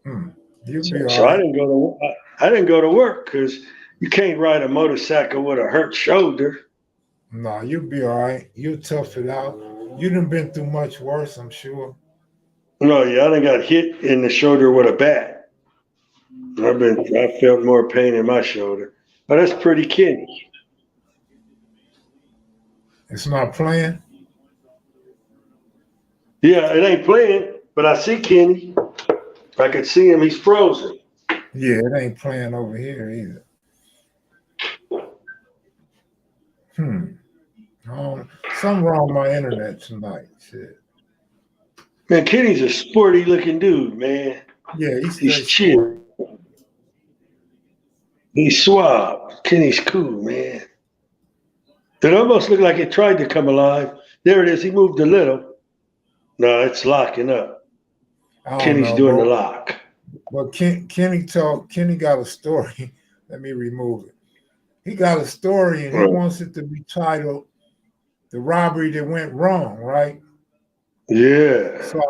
Hmm. You'll So, be all so I right. didn't go to I didn't go to work because you can't ride a motorcycle with a hurt shoulder. No, you'll be all right. You'll tough it out. You done been through much worse, I'm sure. No, yeah, I done got hit in the shoulder with a bat. I felt more pain in my shoulder. But that's pretty kidney. It's not playing. Yeah, it ain't playing, but I see Kenny. I can see him. He's frozen. Yeah, it ain't playing over here either. Hmm. Something wrong with my internet tonight. Shit. Man, Kenny's a sporty looking dude, man. Yeah, he He's stays chill. sporty. He's suave. Kenny's cool, man. It almost looked like it tried to come alive. There it is. He moved a little. No, it's locking up. I don't Kenny's know, doing the lock. but Kenny got a story. Let me remove it. He got a story and he Right. wants it to be titled "The Robbery That Went Wrong," right? Yeah. So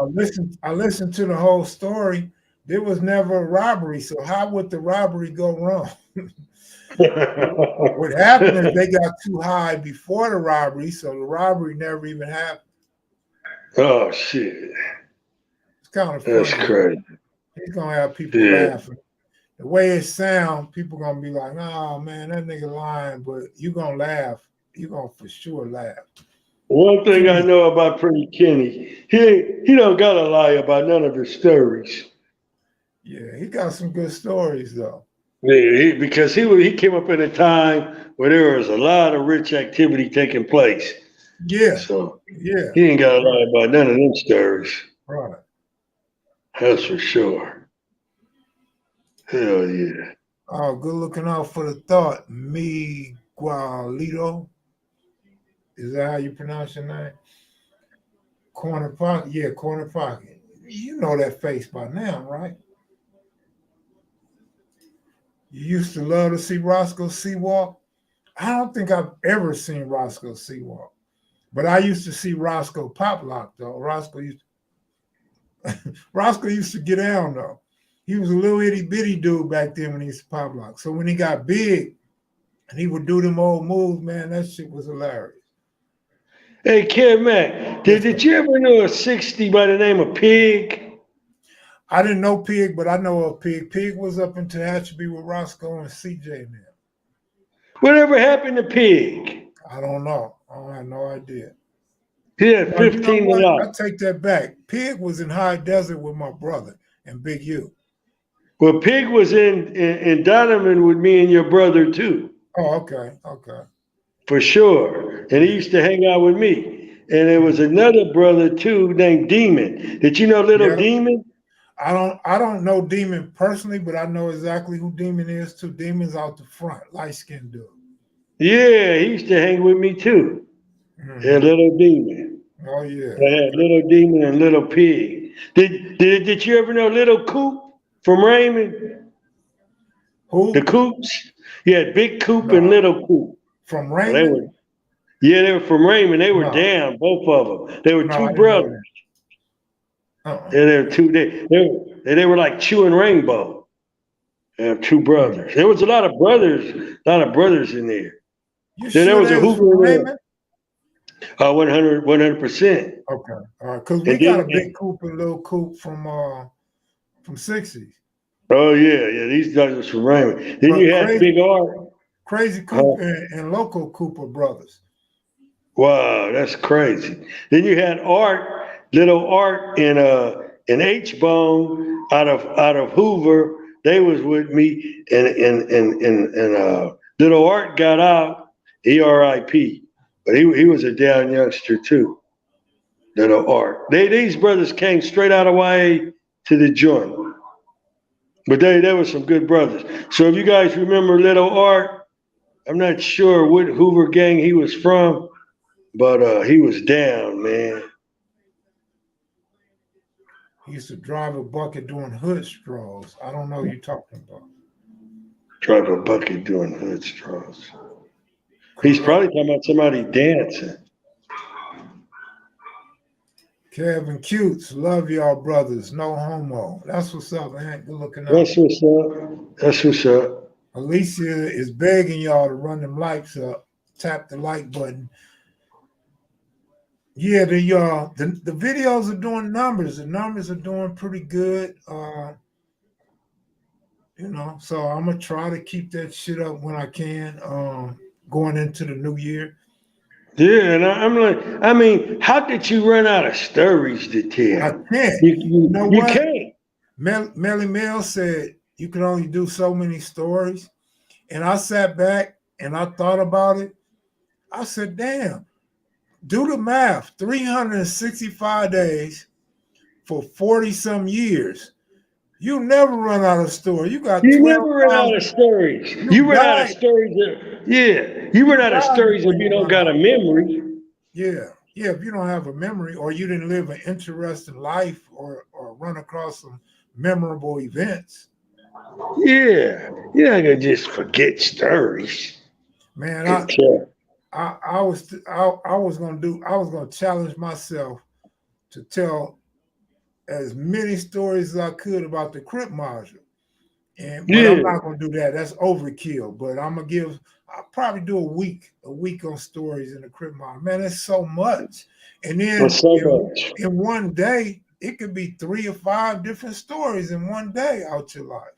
I listened to the whole story. There was never a robbery. So how would the robbery go wrong? What happened is they got too high before the robbery, so the robbery never even happened. Oh shit. It's kind of That's funny though. crazy. He's gonna have people Yeah. laughing. The way it sounds, people gonna be like, "Oh man, that nigga lying," but you gonna laugh. You gonna for sure laugh. One thing I Kenny, know about Pretty Kenny, he don't gotta lie about none of his stories. yeah, he got some good stories though. Yeah, because he came up in a time where there was a lot of rich activity taking place. Yeah, So yeah, he ain't gotta right, lie about none of them stories. right. That's for sure. Hell yeah. Oh, good looking out for the thought. Miguelito. Is that how you pronounce your name? Corner pocket. Yeah, corner pocket. You know that face by now, right? You used to love to see Roscoe Seawalk. I don't think I've ever seen Roscoe Seawalk, but I used to see Roscoe Pop Lock though. Roscoe used to get down though. He was a little itty bitty dude back then when he used to pop lock. So when he got big and he would do them old moves, man, that shit was hilarious. Hey Kev Mac, Yes, did sir. you ever know a 60 by the name of Pig? I didn't know Pig, but I know of Pig. Pig was up in Tehachapi with Roscoe and CJ now. Whatever happened to Pig? I don't know. I don't have no idea. He had Well, you know 15 to what? life. I take that back. Pig was in High Desert with my brother and Big U. Well, Pig was in Donovan with me and your brother too, Oh, okay. Okay. for sure. And he Yeah. used to hang out with me. And there was another brother too named Demon. Did you know Little Yeah. Demon? I don't know Demon personally, but I know exactly who Demon is too. Demon's out the front, light skinned dude. Yeah, he used to hang with me too. Yeah, Mm-hmm. Little Demon. Oh yeah. I had Okay. Little Demon and Little Pig. Did you ever know Little Coop from Raymond? The Who? Coops? You had Big Coop and No. Little Coop. From Well, they Raymond? were they were from Raymond. They were No. down, both of them. They were No, I two didn't know brothers. that. Uh-uh. Yeah, they were two. They were like chewing rainbow. They have two Hmm. brothers. There was a lot of brothers in there. You Then there sure was they a was from Hoover in there. Raymond? 100%. Okay. All right. Because we And got a then, big coop and little coop from 60s. oh yeah, these guys was from Raymond. Then But you had Big Art. Crazy Coop Uh, and Local Cooper brothers. wow, that's crazy. Then you had Art, little Art in H Bone out of Hoover. They was with me, and little Art got out. ERIP, but he was a down youngster too. Little Art. These brothers came straight out of YA to the joint. But they were some good brothers. So if you guys remember Little Art, I'm not sure what Hoover gang he was from, but he was down, man. He used to drive a bucket doing hood strolls. I don't know what you're talking about. Drive a bucket doing hood straws. He's probably talking about somebody dancing. Kevin Cutes, love y'all brothers. No homo. That's what's up, man. Good looking out. That's what's up. That's what's up. Alicia is begging y'all to run them likes up. Tap the like button. Yeah, the videos are doing numbers. The numbers are doing pretty good. So I'm gonna try to keep that shit up when I can. Going into the new year. Yeah, and I'm like, I mean, how did you run out of stories to tell? I can't. You know you what? can't. Melly Mel said you can only do so many stories. And I sat back and I thought about it. I said, damn, do the math. 365 days for 40-some years. You never run out of story. You got You 12,000. never run out of stories. You run out of stories. You run out of stories if you don't got a memory. Yeah. If you don't have a memory or you didn't live an interesting life or run across some memorable events. Yeah. You're not gonna just forget stories. Man, I was gonna challenge myself to tell as many stories as I could about the Crip module. But I'm not gonna do that. That's overkill. But I'll probably do a week on stories in the Crip module. Man, that's so much. And then in one day, it could be 3 or 5 different stories in one day out your life.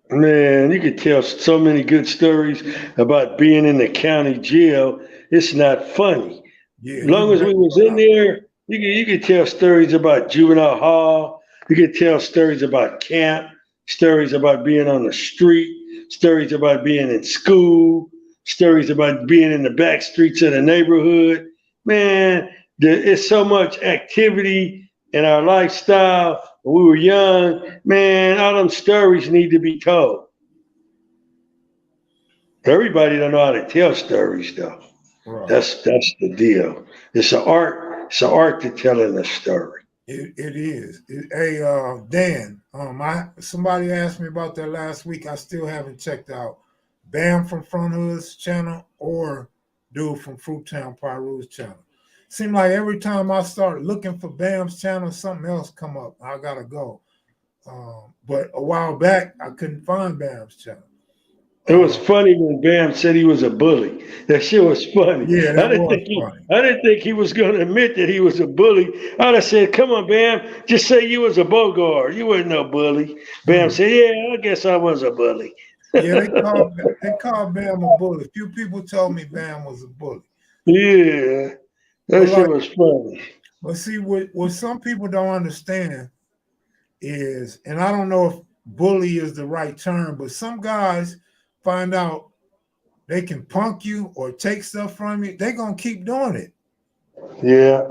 Man, you could tell so many good stories about being in the county jail. It's not funny. Yeah, as long as we was in there, you could tell stories about juvenile hall. You could tell stories about camp, stories about being on the street, stories about being in school, stories about being in the back streets of the neighborhood. Man, it's so much activity in our lifestyle when we were young. Man, all them stories need to be told. Everybody don't know how to tell stories though. Right. That's the deal. It's an art. It's an art to telling a story. It is. Hey, Dan. Somebody asked me about that last week. I still haven't checked out Bam from Front Hood's channel or Dude from Fruittown Pyru's channel. Seems like every time I start looking for Bam's channel, something else come up. I gotta go. But a while back, I couldn't find Bam's channel. It was funny when Bam said he was a bully. That shit was funny. Yeah, I didn't think he was going to admit that he was a bully. I'd have said, "Come on, Bam, just say you was a Bogart. You wasn't no bully." Bam said, "Yeah, I guess I was a bully." Yeah, they called Bam a bully. A few people told me Bam was a bully. Yeah, that shit was funny. But see, what some people don't understand is, and I don't know if bully is the right term, but some guys find out they can punk you or take stuff from you, they're going to keep doing it. Yeah,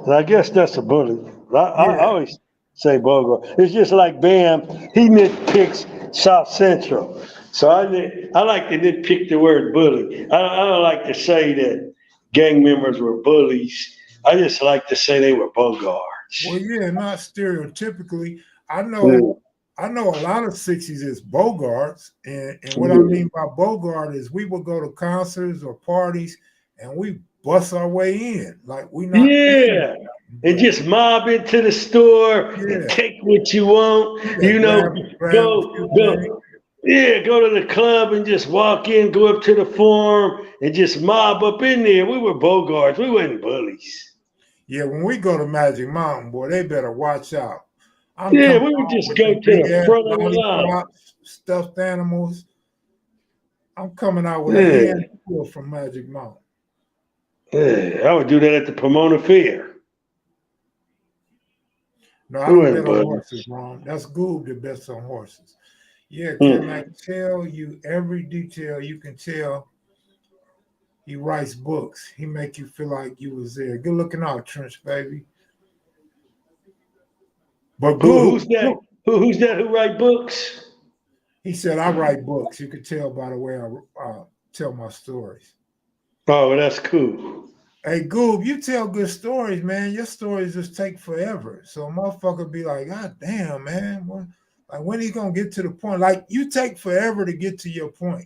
and I guess that's a bully. I always say Bogart. It's just like Bam, he nitpicks South Central. So I like to nitpick the word bully. I don't like to say that gang members were bullies. I just like to say they were Bogarts. Well, yeah, not stereotypically. I know a lot of 60s is Bogarts. And what I mean by Bogart is we would go to concerts or parties and we bust our way in. Like we not and just mob into the store and take what you want. Go to the club and just walk in, go up to the forum and just mob up in there. We were Bogarts. We weren't bullies. Yeah, when we go to Magic Mountain, boy, they better watch out. We would just go to the front of the line. Stuffed animals. I'm coming out with a handful from Magic Mountain. Yeah, I would do that at the Pomona Fair. No, I don't bet on horses, Ron. That's Goob that bets on horses. Yeah, can I tell you every detail you can tell He writes books. He make you feel like you was there. Good looking out, Trench baby. But Who's that? Who's that who write books? He said, I write books. You could tell by the way I tell my stories. Oh, that's cool. Hey, Goob, you tell good stories, man. Your stories just take forever. So a motherfucker be like, God damn, man. Like, when are you going to get to the point? Like, you take forever to get to your point.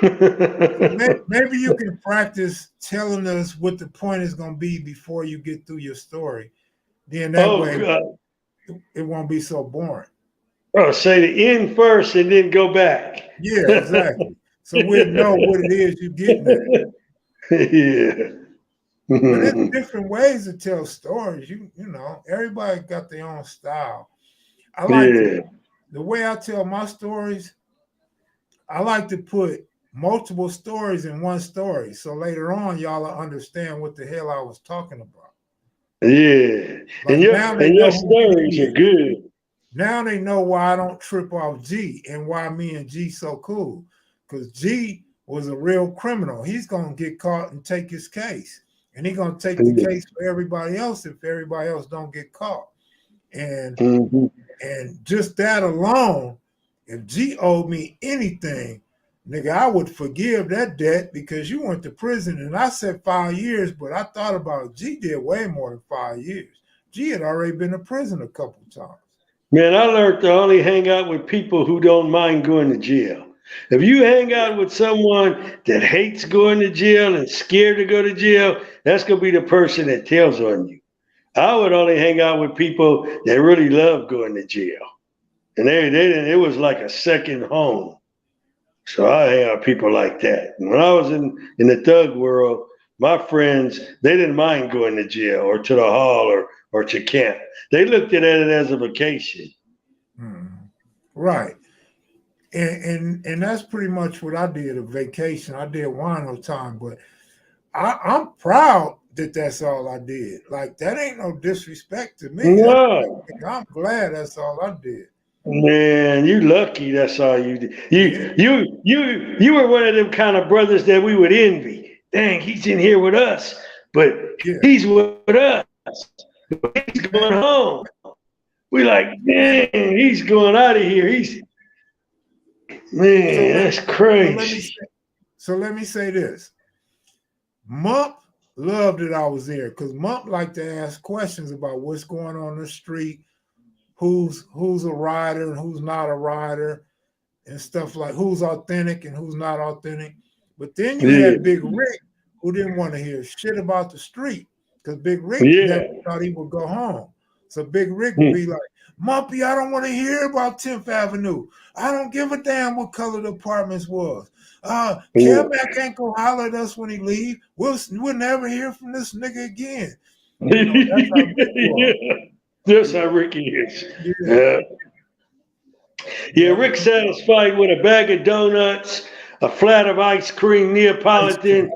So maybe you can practice telling us what the point is going to be before you get through your story. Then that way it won't be so boring. Oh, say the end first and then go back. Yeah, exactly. So we'll know what it is you're getting at. Yeah. But there's different ways to tell stories. You know, everybody got their own style. I like the way I tell my stories. I like to put multiple stories in one story, so later on y'all will understand what the hell I was talking about. Yeah, like and your stories are good. Now they know why I don't trip off G and why me and G so cool. Because G was a real criminal. He's gonna get caught and take his case. And he's gonna take the case for everybody else if everybody else don't get caught. And and just that alone, if G owed me anything, nigga, I would forgive that debt because you went to prison and I said 5 years, but I thought about G did way more than 5 years. G had already been to prison a couple times. Man, I learned to only hang out with people who don't mind going to jail. If you hang out with someone that hates going to jail and scared to go to jail, that's going to be the person that tells on you. I would only hang out with people that really love going to jail. And it was like a second home. So I hang out with people like that. And when I was in the thug world, my friends, they didn't mind going to jail or to the hall or to camp. They looked at it as a vacation. Right. And that's pretty much what I did, a vacation. I did wino time, but I'm proud that that's all I did. Like, that ain't no disrespect to me. No. I'm glad that's all I did. Man, you lucky that's all you did. You were one of them kind of brothers that we would envy. Dang, he's in here with us, but he's with us. He's going home. We like, dang, he's going out of here. That's crazy. So let me say this. Mump loved that I was there because Mump liked to ask questions about what's going on in the street, who's a rider and who's not a rider, and stuff like who's authentic and who's not authentic. But then you had Big Rick, who didn't want to hear shit about the street because Big Rick never thought he would go home. So Big Rick would be like, Mumpy, I don't want to hear about 10th Avenue. I don't give a damn what color the apartments was. Kevmac ain't gonna holler at us when he leave. We'll never hear from this nigga again. You know, that's how Ricky is. Yeah, Rick satisfied with a bag of donuts, a flat of ice cream, Neapolitan,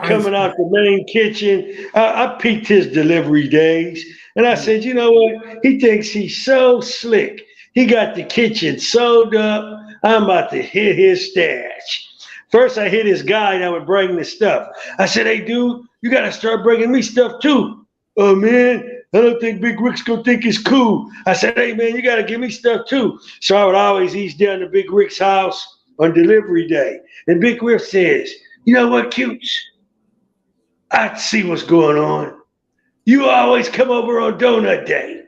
coming out the main kitchen. I peeked his delivery days, and I said, you know what? He thinks he's so slick. He got the kitchen sewed up. I'm about to hit his stash. First, I hit his guy that would bring the stuff. I said, hey, dude, you got to start bringing me stuff, too. Oh, man, I don't think Big Rick's going to think it's cool. I said, hey, man, you got to give me stuff, too. So I would always ease down to Big Rick's house on delivery day. And Big Rick says, you know what, Cutes? I see what's going on. You always come over on donut day.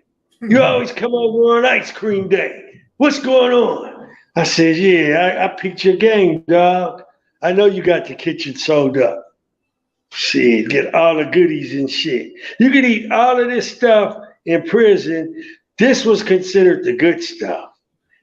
You always come over on ice cream day. What's going on? I said, yeah, I picked your game, dog. I know you got the kitchen sewed up. Shit, get all the goodies and shit. You could eat all of this stuff in prison. This was considered the good stuff.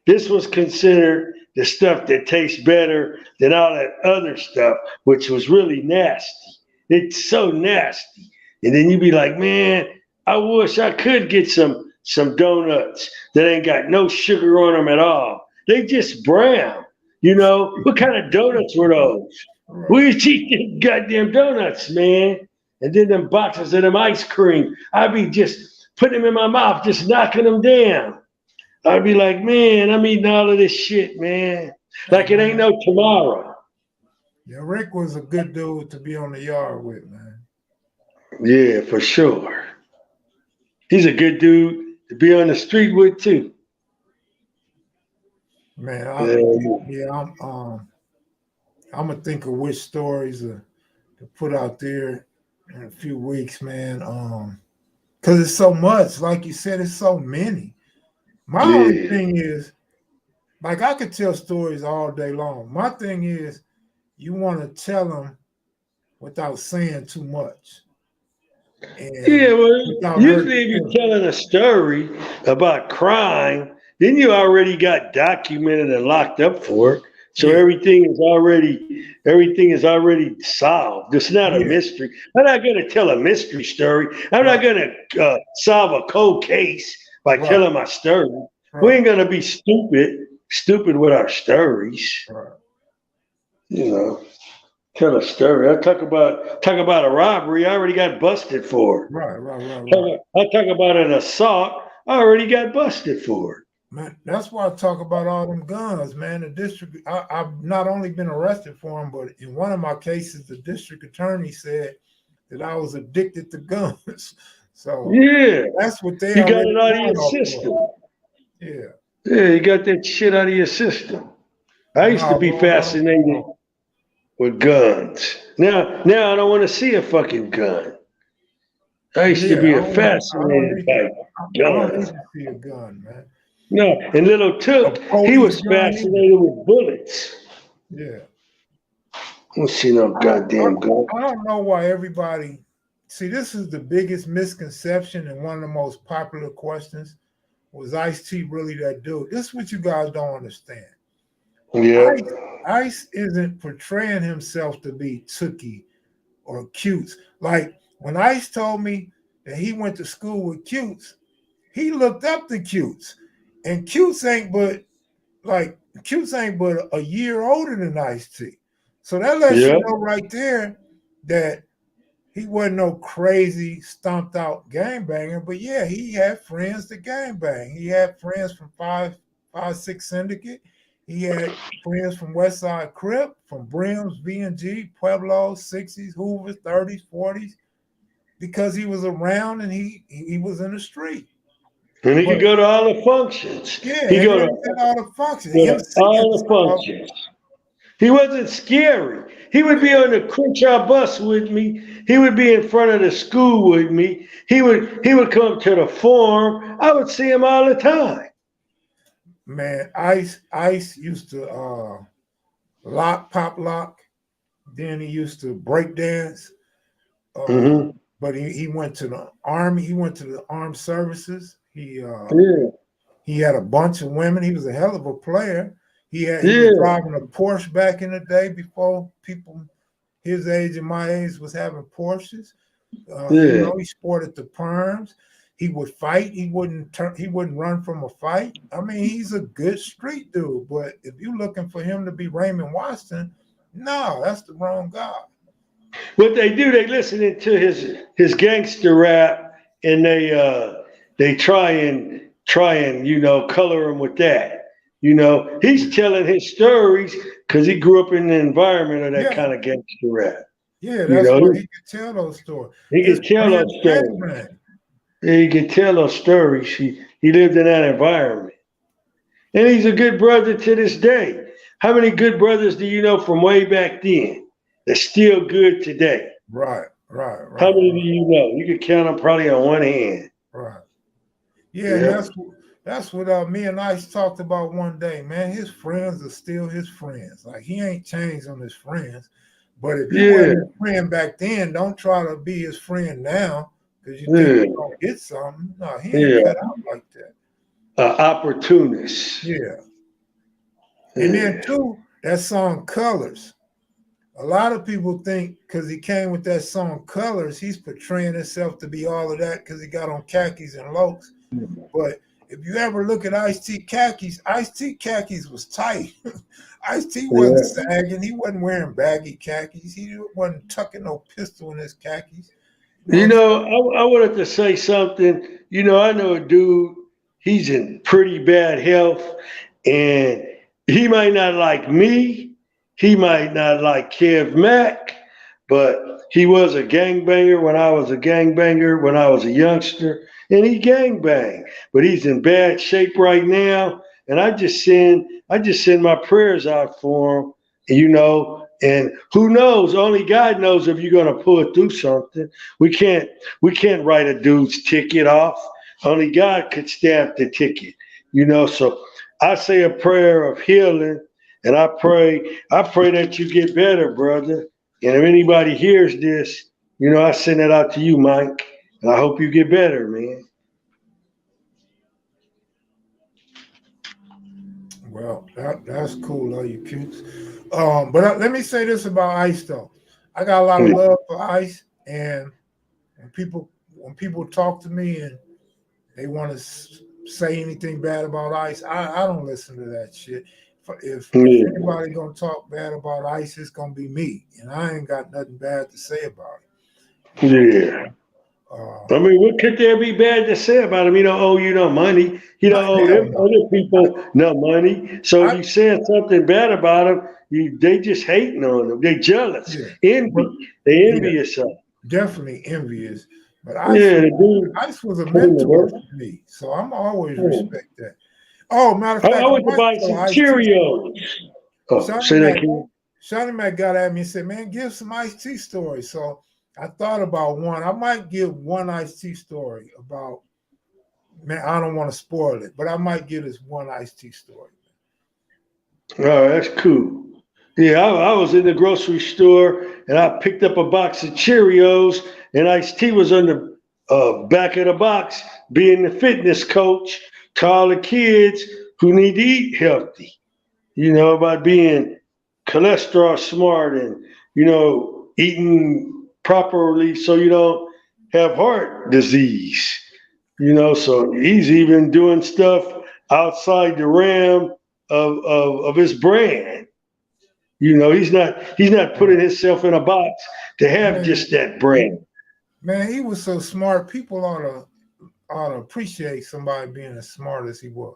This was considered the stuff that tastes better than all that other stuff, which was really nasty. It's so nasty. And then you'd be like, man, I wish I could get some donuts that ain't got no sugar on them at all. They just brown. You know, what kind of donuts were those? We used to eat them goddamn donuts, man. And then them boxes of them ice cream. I'd be just putting them in my mouth, just knocking them down. I'd be like, man, I'm eating all of this shit, man. Like it ain't no tomorrow. Yeah, Rick was a good dude to be on the yard with, man. Yeah, for sure. He's a good dude to be on the street with too. Man, Yeah. yeah, I'm gonna think of which stories to put out there in a few weeks, man. Because it's so much, like you said, it's so many. My only Yeah. thing is, like, I could tell stories all day long. My thing is, you want to tell them without saying too much Yeah, and well, without hurting usually if you're feelings. telling a story about crime, then you already got documented and locked up for it. So Yeah, everything is already solved. It's not a yeah, mystery. I'm not going to tell a mystery story. I'm not right, going to solve a cold case by right, telling my story. We right, ain't going to be stupid with our stories. right, You know, tell a story. I talk about a robbery. I already got busted for it. right, right, right, right. I talk about an assault. I already got busted for it. Man, that's why I talk about all them guns, man. The district, I've not only been arrested for them, but in one of my cases, the district attorney said that I was addicted to guns. So Yeah, that's what they you got already it out of your going off of. system. Yeah. Yeah, you got that shit out of your system. I used to No, be bro, I don't. fascinated with guns. Now I don't want to see a fucking gun. I used to Yeah, be I don't fascinated need to. by I don't need guns. to see a gun, man. No, and little A Took, he police was gun either. fascinated with bullets. Yeah. I don't see no I don't, goddamn gun. I don't know why everybody see this is the biggest misconception and one of the most popular questions. Was Ice-T really that dude? This is what you guys don't understand. Yeah, Ice isn't portraying himself to be Tookie or Cutes. Like when Ice told me that he went to school with Cutes, he looked up to Cutes. And Cutes ain't but a year older than Ice-T. So that lets you yeah, know right there that he wasn't no crazy stomped out gangbanger, but yeah, he had friends to gangbang. He had friends from 556 Syndicate. He had friends from Westside Crip, from Brims, V&G, Pueblo, 60s, Hoovers, 30s, 40s, because he was around and he was in the street. and he But could go to all the functions. yeah, He and go then to, he did all the functions, go to MCing all the stuff. functions. He wasn't scary. He would be on the Crenshaw bus with me. He would be in front of the school with me. He would come to the forum. I would see him all the time. Man, Ice used to pop lock. Then he used to break dance. Uh, Hmm. but he went to the army. He went to the armed services. Yeah, He had a bunch of women. He was a hell of a player. He was yeah, driving a Porsche back in the day before people his age and my age was having Porsches. yeah. He sported the perms. He would fight. He wouldn't run from a fight. I mean, he's a good street dude. But if you're looking for him to be Raymond Watson, no, that's the wrong guy. What they do, they listen to his gangster rap, and they try and color him with that. He's telling his stories because he grew up in the environment of that Yeah, kind of gangster rap. yeah, You that's know, why he could tell those stories. he His can tell friends those gang stories. bang. He can tell those stories. He lived in that environment, and he's a good brother to this day. How many good brothers do you know from way back then that's still good today? Right, right, How right, many do right, you know? You could count them probably on one hand. right. Yeah, and Yeah. that's what me and Ice talked about one day, man. His friends are still his friends. Like he ain't changed on his friends. But if you Yeah. wasn't his friend back then, don't try to be his friend now because you think Yeah. you're gonna get something. No, he ain't Yeah. cut out like that. Opportunist. Yeah. And then Yeah. too, that song Colors. A lot of people think because he came with that song Colors, he's portraying himself to be all of that because he got on khakis and lokes. But if you ever look at Ice-T khakis was tight. Ice-T wasn't Yeah. sagging. He wasn't wearing baggy khakis. He wasn't tucking no pistol in his khakis. You know what You I'm saying? know, I wanted to say something. I know a dude, he's in pretty bad health, and he might not like me, he might not like Kev Mac, but he was a gangbanger when I was a gangbanger when I was a youngster, and he gangbanged. But he's in bad shape right now, and I just send my prayers out for him, you know. And who knows? Only God knows if you're gonna pull through something. We can't write a dude's ticket off. Only God could stamp the ticket, you know. So I say a prayer of healing, and I pray that you get better, brother. And if anybody hears this, you know, I send it out to you, Mike. And I hope you get better, man. Well, that's cool, you cutes. But let me say this about Ice though. I got a lot of love for Ice, and when people talk to me and they want to say anything bad about Ice, I don't listen to that shit. If Yeah. anybody gonna talk bad about Ice, it's gonna be me, and I ain't got nothing bad to say about it. Yeah. Uh, I mean, what could there be bad to say about him? He don't owe you no money. He don't owe hell them no. other people no money. So if I you saying something bad about him, they just hating on him. They jealous, Yeah, but envy. They yeah, envy yourself. definitely envious. But Ice Yeah, was the dude Ice was a put in the mentor work. for me, so I'm always Yeah. respect that. Oh, matter of I fact, I went to might buy tell some Ice T story. Cheerios. Oh, Shawnee say that, Mac, King. Shawnee Mac got at me and said, "Man, give some Ice T stories." So I thought about one. I might give one Ice T story about. Man, I don't want to spoil it, but I might give this one Ice T story. Oh, that's cool. Yeah, I was in the grocery store and I picked up a box of Cheerios, and Ice T was on the back of the box being the fitness coach to all the kids who need to eat healthy, you know, about being cholesterol smart and, you know, eating properly so you don't have heart disease, you know. So he's even doing stuff outside the realm of his brand. You know, he's not Uh, putting himself in a box to have man, just that brand. man, he was so smart. People ought to appreciate somebody being as smart as he was.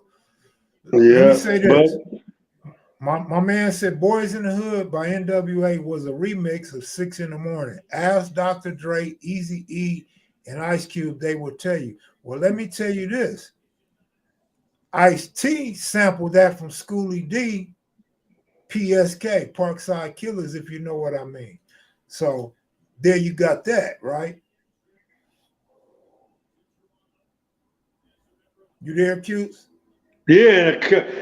Let me Yeah, say but this. My man said Boys in the Hood by NWA was a remix of 6 in the Morning. Ask Dr. Dre, Easy E, and Ice Cube, they will tell you. Well, let me tell you this. Ice T sampled that from Schoolie D, PSK, Parkside Killers, if you know what I mean. So there you got that, right? You there, Cutes? yeah,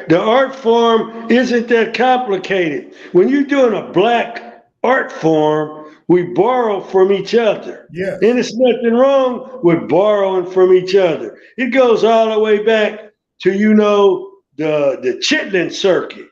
the art form isn't that complicated. When you're doing a black art form, we borrow from each other. And Yes. there's nothing wrong with borrowing from each other. It goes all the way back to, you know, the Chitlin circuit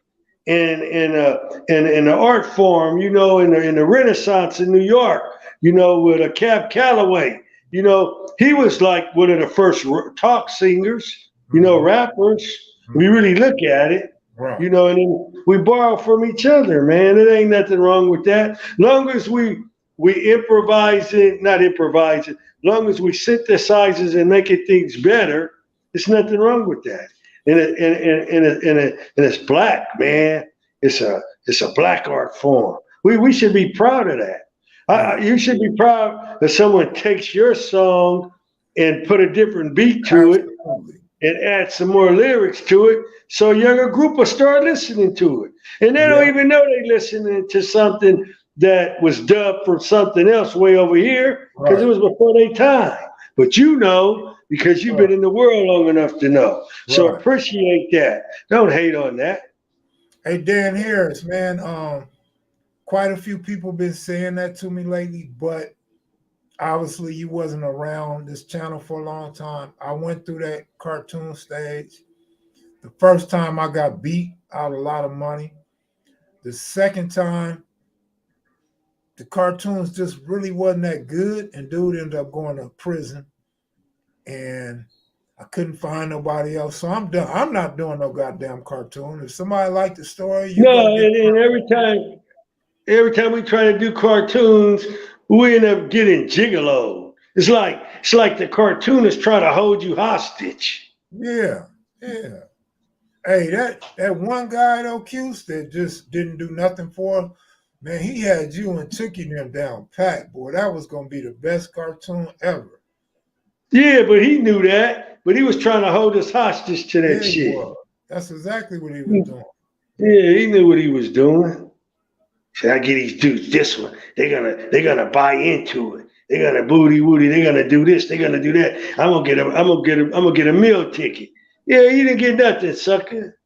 and the art form, you know, in the Renaissance in New York, you know, with a Cab Calloway. You know, he was like one of the first talk singers, you know, Mm-hmm. rappers. We Mm-hmm. really look at it, Right. you know, and then we borrow from each other, man. It ain't nothing wrong with that. Long as we improvise it, not improvise it. Long as we synthesize it and make it things better, there's nothing wrong with that. And it's black, man. It's a black art form. We should be proud of that. Yeah. You should be proud that someone takes your song and put a different beat to it Absolutely. and add some more lyrics to it so a younger group will start listening to it. And they don't Yeah. even know they're listening to something that was dubbed from something else way over here because it Right. was before their time. But you know because you've been Right. in the world long enough to know. So Right. appreciate that. Don't hate on that. Hey, Dan Harris, man. Quite a few people been saying that to me lately, but obviously you wasn't around this channel for a long time. I went through that cartoon stage. The first time I got beat out a lot of money. The second time, the cartoons just really wasn't that good, and dude ended up going to prison, and I couldn't find nobody else. So I'm done. I'm not doing no goddamn cartoon. If somebody liked the story, you go No, get and every time we try to do cartoons, we end up getting gigolo. It's like the cartoonist trying to hold you hostage. yeah, yeah. Hey, that one guy though, Cuse, that just didn't do nothing for him, man, he had you and Tookie them down pat, boy. That was gonna be the best cartoon ever. Yeah, but he knew that. But he was trying to hold us hostage to that Yeah, he shit. was. That's exactly what he was doing. Yeah, he knew what he was doing. Should I get these dudes this one? They're gonna buy into it. They're gonna booty woody. They're gonna do this. They're gonna do that. I'm gonna get a meal ticket. Yeah, you didn't get nothing, sucker.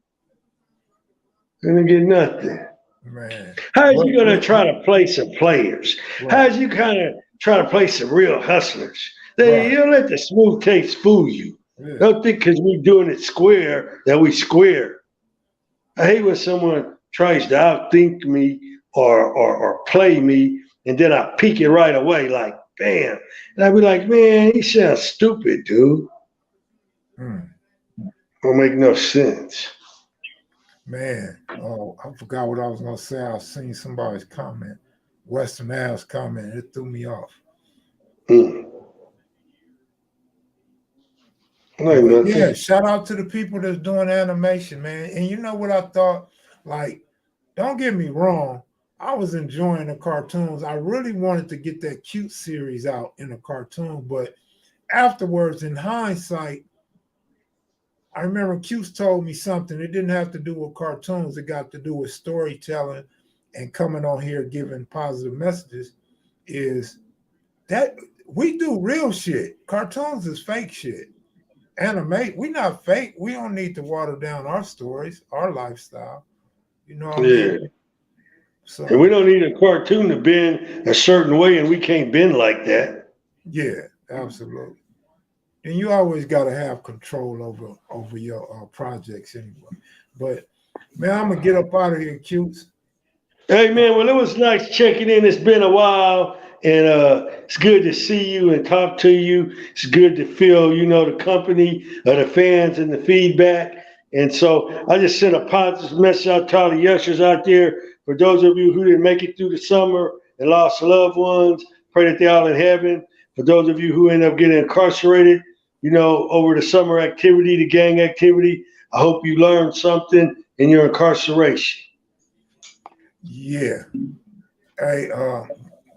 You didn't get nothing. Man. How's But you gonna try to play some players? right, How's you kind of try to play some real hustlers? right. You don't let the smooth taste fool you. Yeah. Don't think because we're doing it square that we square. I hate when someone tries to outthink me or play me, and then I peek it right away, like bam, and I be like, man, he sounds stupid, dude. Hmm. Don't make no sense. Man. Oh, I forgot what I was gonna say. I seen somebody's comment. Western Av's comment. It threw me off. Mm. No, But yeah, nothing. shout out to the people that's doing animation, man. And you know what I thought? Like, don't get me wrong, I was enjoying the cartoons. I really wanted to get that cute series out in a cartoon, but afterwards, in hindsight, I remember Cuse told me something. It didn't have to do with cartoons, it got to do with storytelling and coming on here giving positive messages. Is that we do real shit. Cartoons is fake shit. Animate, we not fake. We don't need to water down our stories, our lifestyle. You know what I mean? Yeah, and we So don't need a cartoon to bend a certain way, and we can't bend like that. yeah, absolutely. And you always got to have control over your projects anyway. But man, I'm gonna get up out of here, cutes. Hey man, well it was nice checking in. It's been a while, and it's good to see you and talk to you. It's good to feel, the company of the fans and the feedback. And so I just sent a positive message out to all the youngsters out there. For those of you who didn't make it through the summer and lost loved ones, pray that they're all in heaven. For those of you who end up getting incarcerated, over the summer activity, the gang activity, I hope you learned something in your incarceration. Yeah. Hey,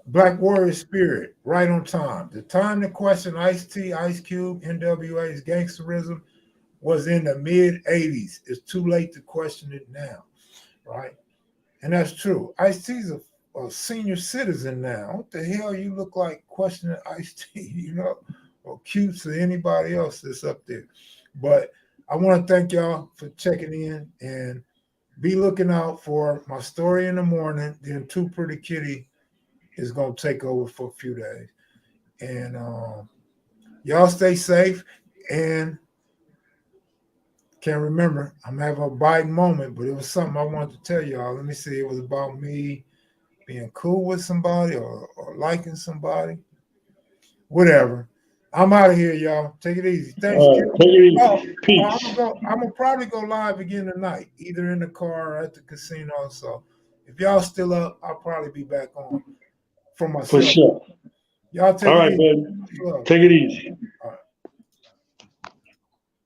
Black Warrior Spirit, right on time. The time to question Ice-T, Ice Cube, NWA's gangsterism was in the mid 80s. It's too late to question it now, right? And that's true. Ice-T's a senior citizen now. What the hell you look like questioning Ice-T, or Cubes or anybody else that's up there. But I want to thank y'all for checking in and be looking out for my story in the morning. Then Too Pretty Kitty is going to take over for a few days. And y'all stay safe. And can't remember. I'm having a Biden moment, but it was something I wanted to tell y'all. Let me see. It was about me being cool with somebody or liking somebody. Whatever. I'm out of here, y'all. Take it easy. Thanks, All Q. right, take it Oh, easy. Peace. I'm gonna probably go live again tonight, either in the car or at the casino. So if y'all still up, I'll probably be back on for For myself. sure. Y'all All take it right, easy. buddy. Much love. Take it easy.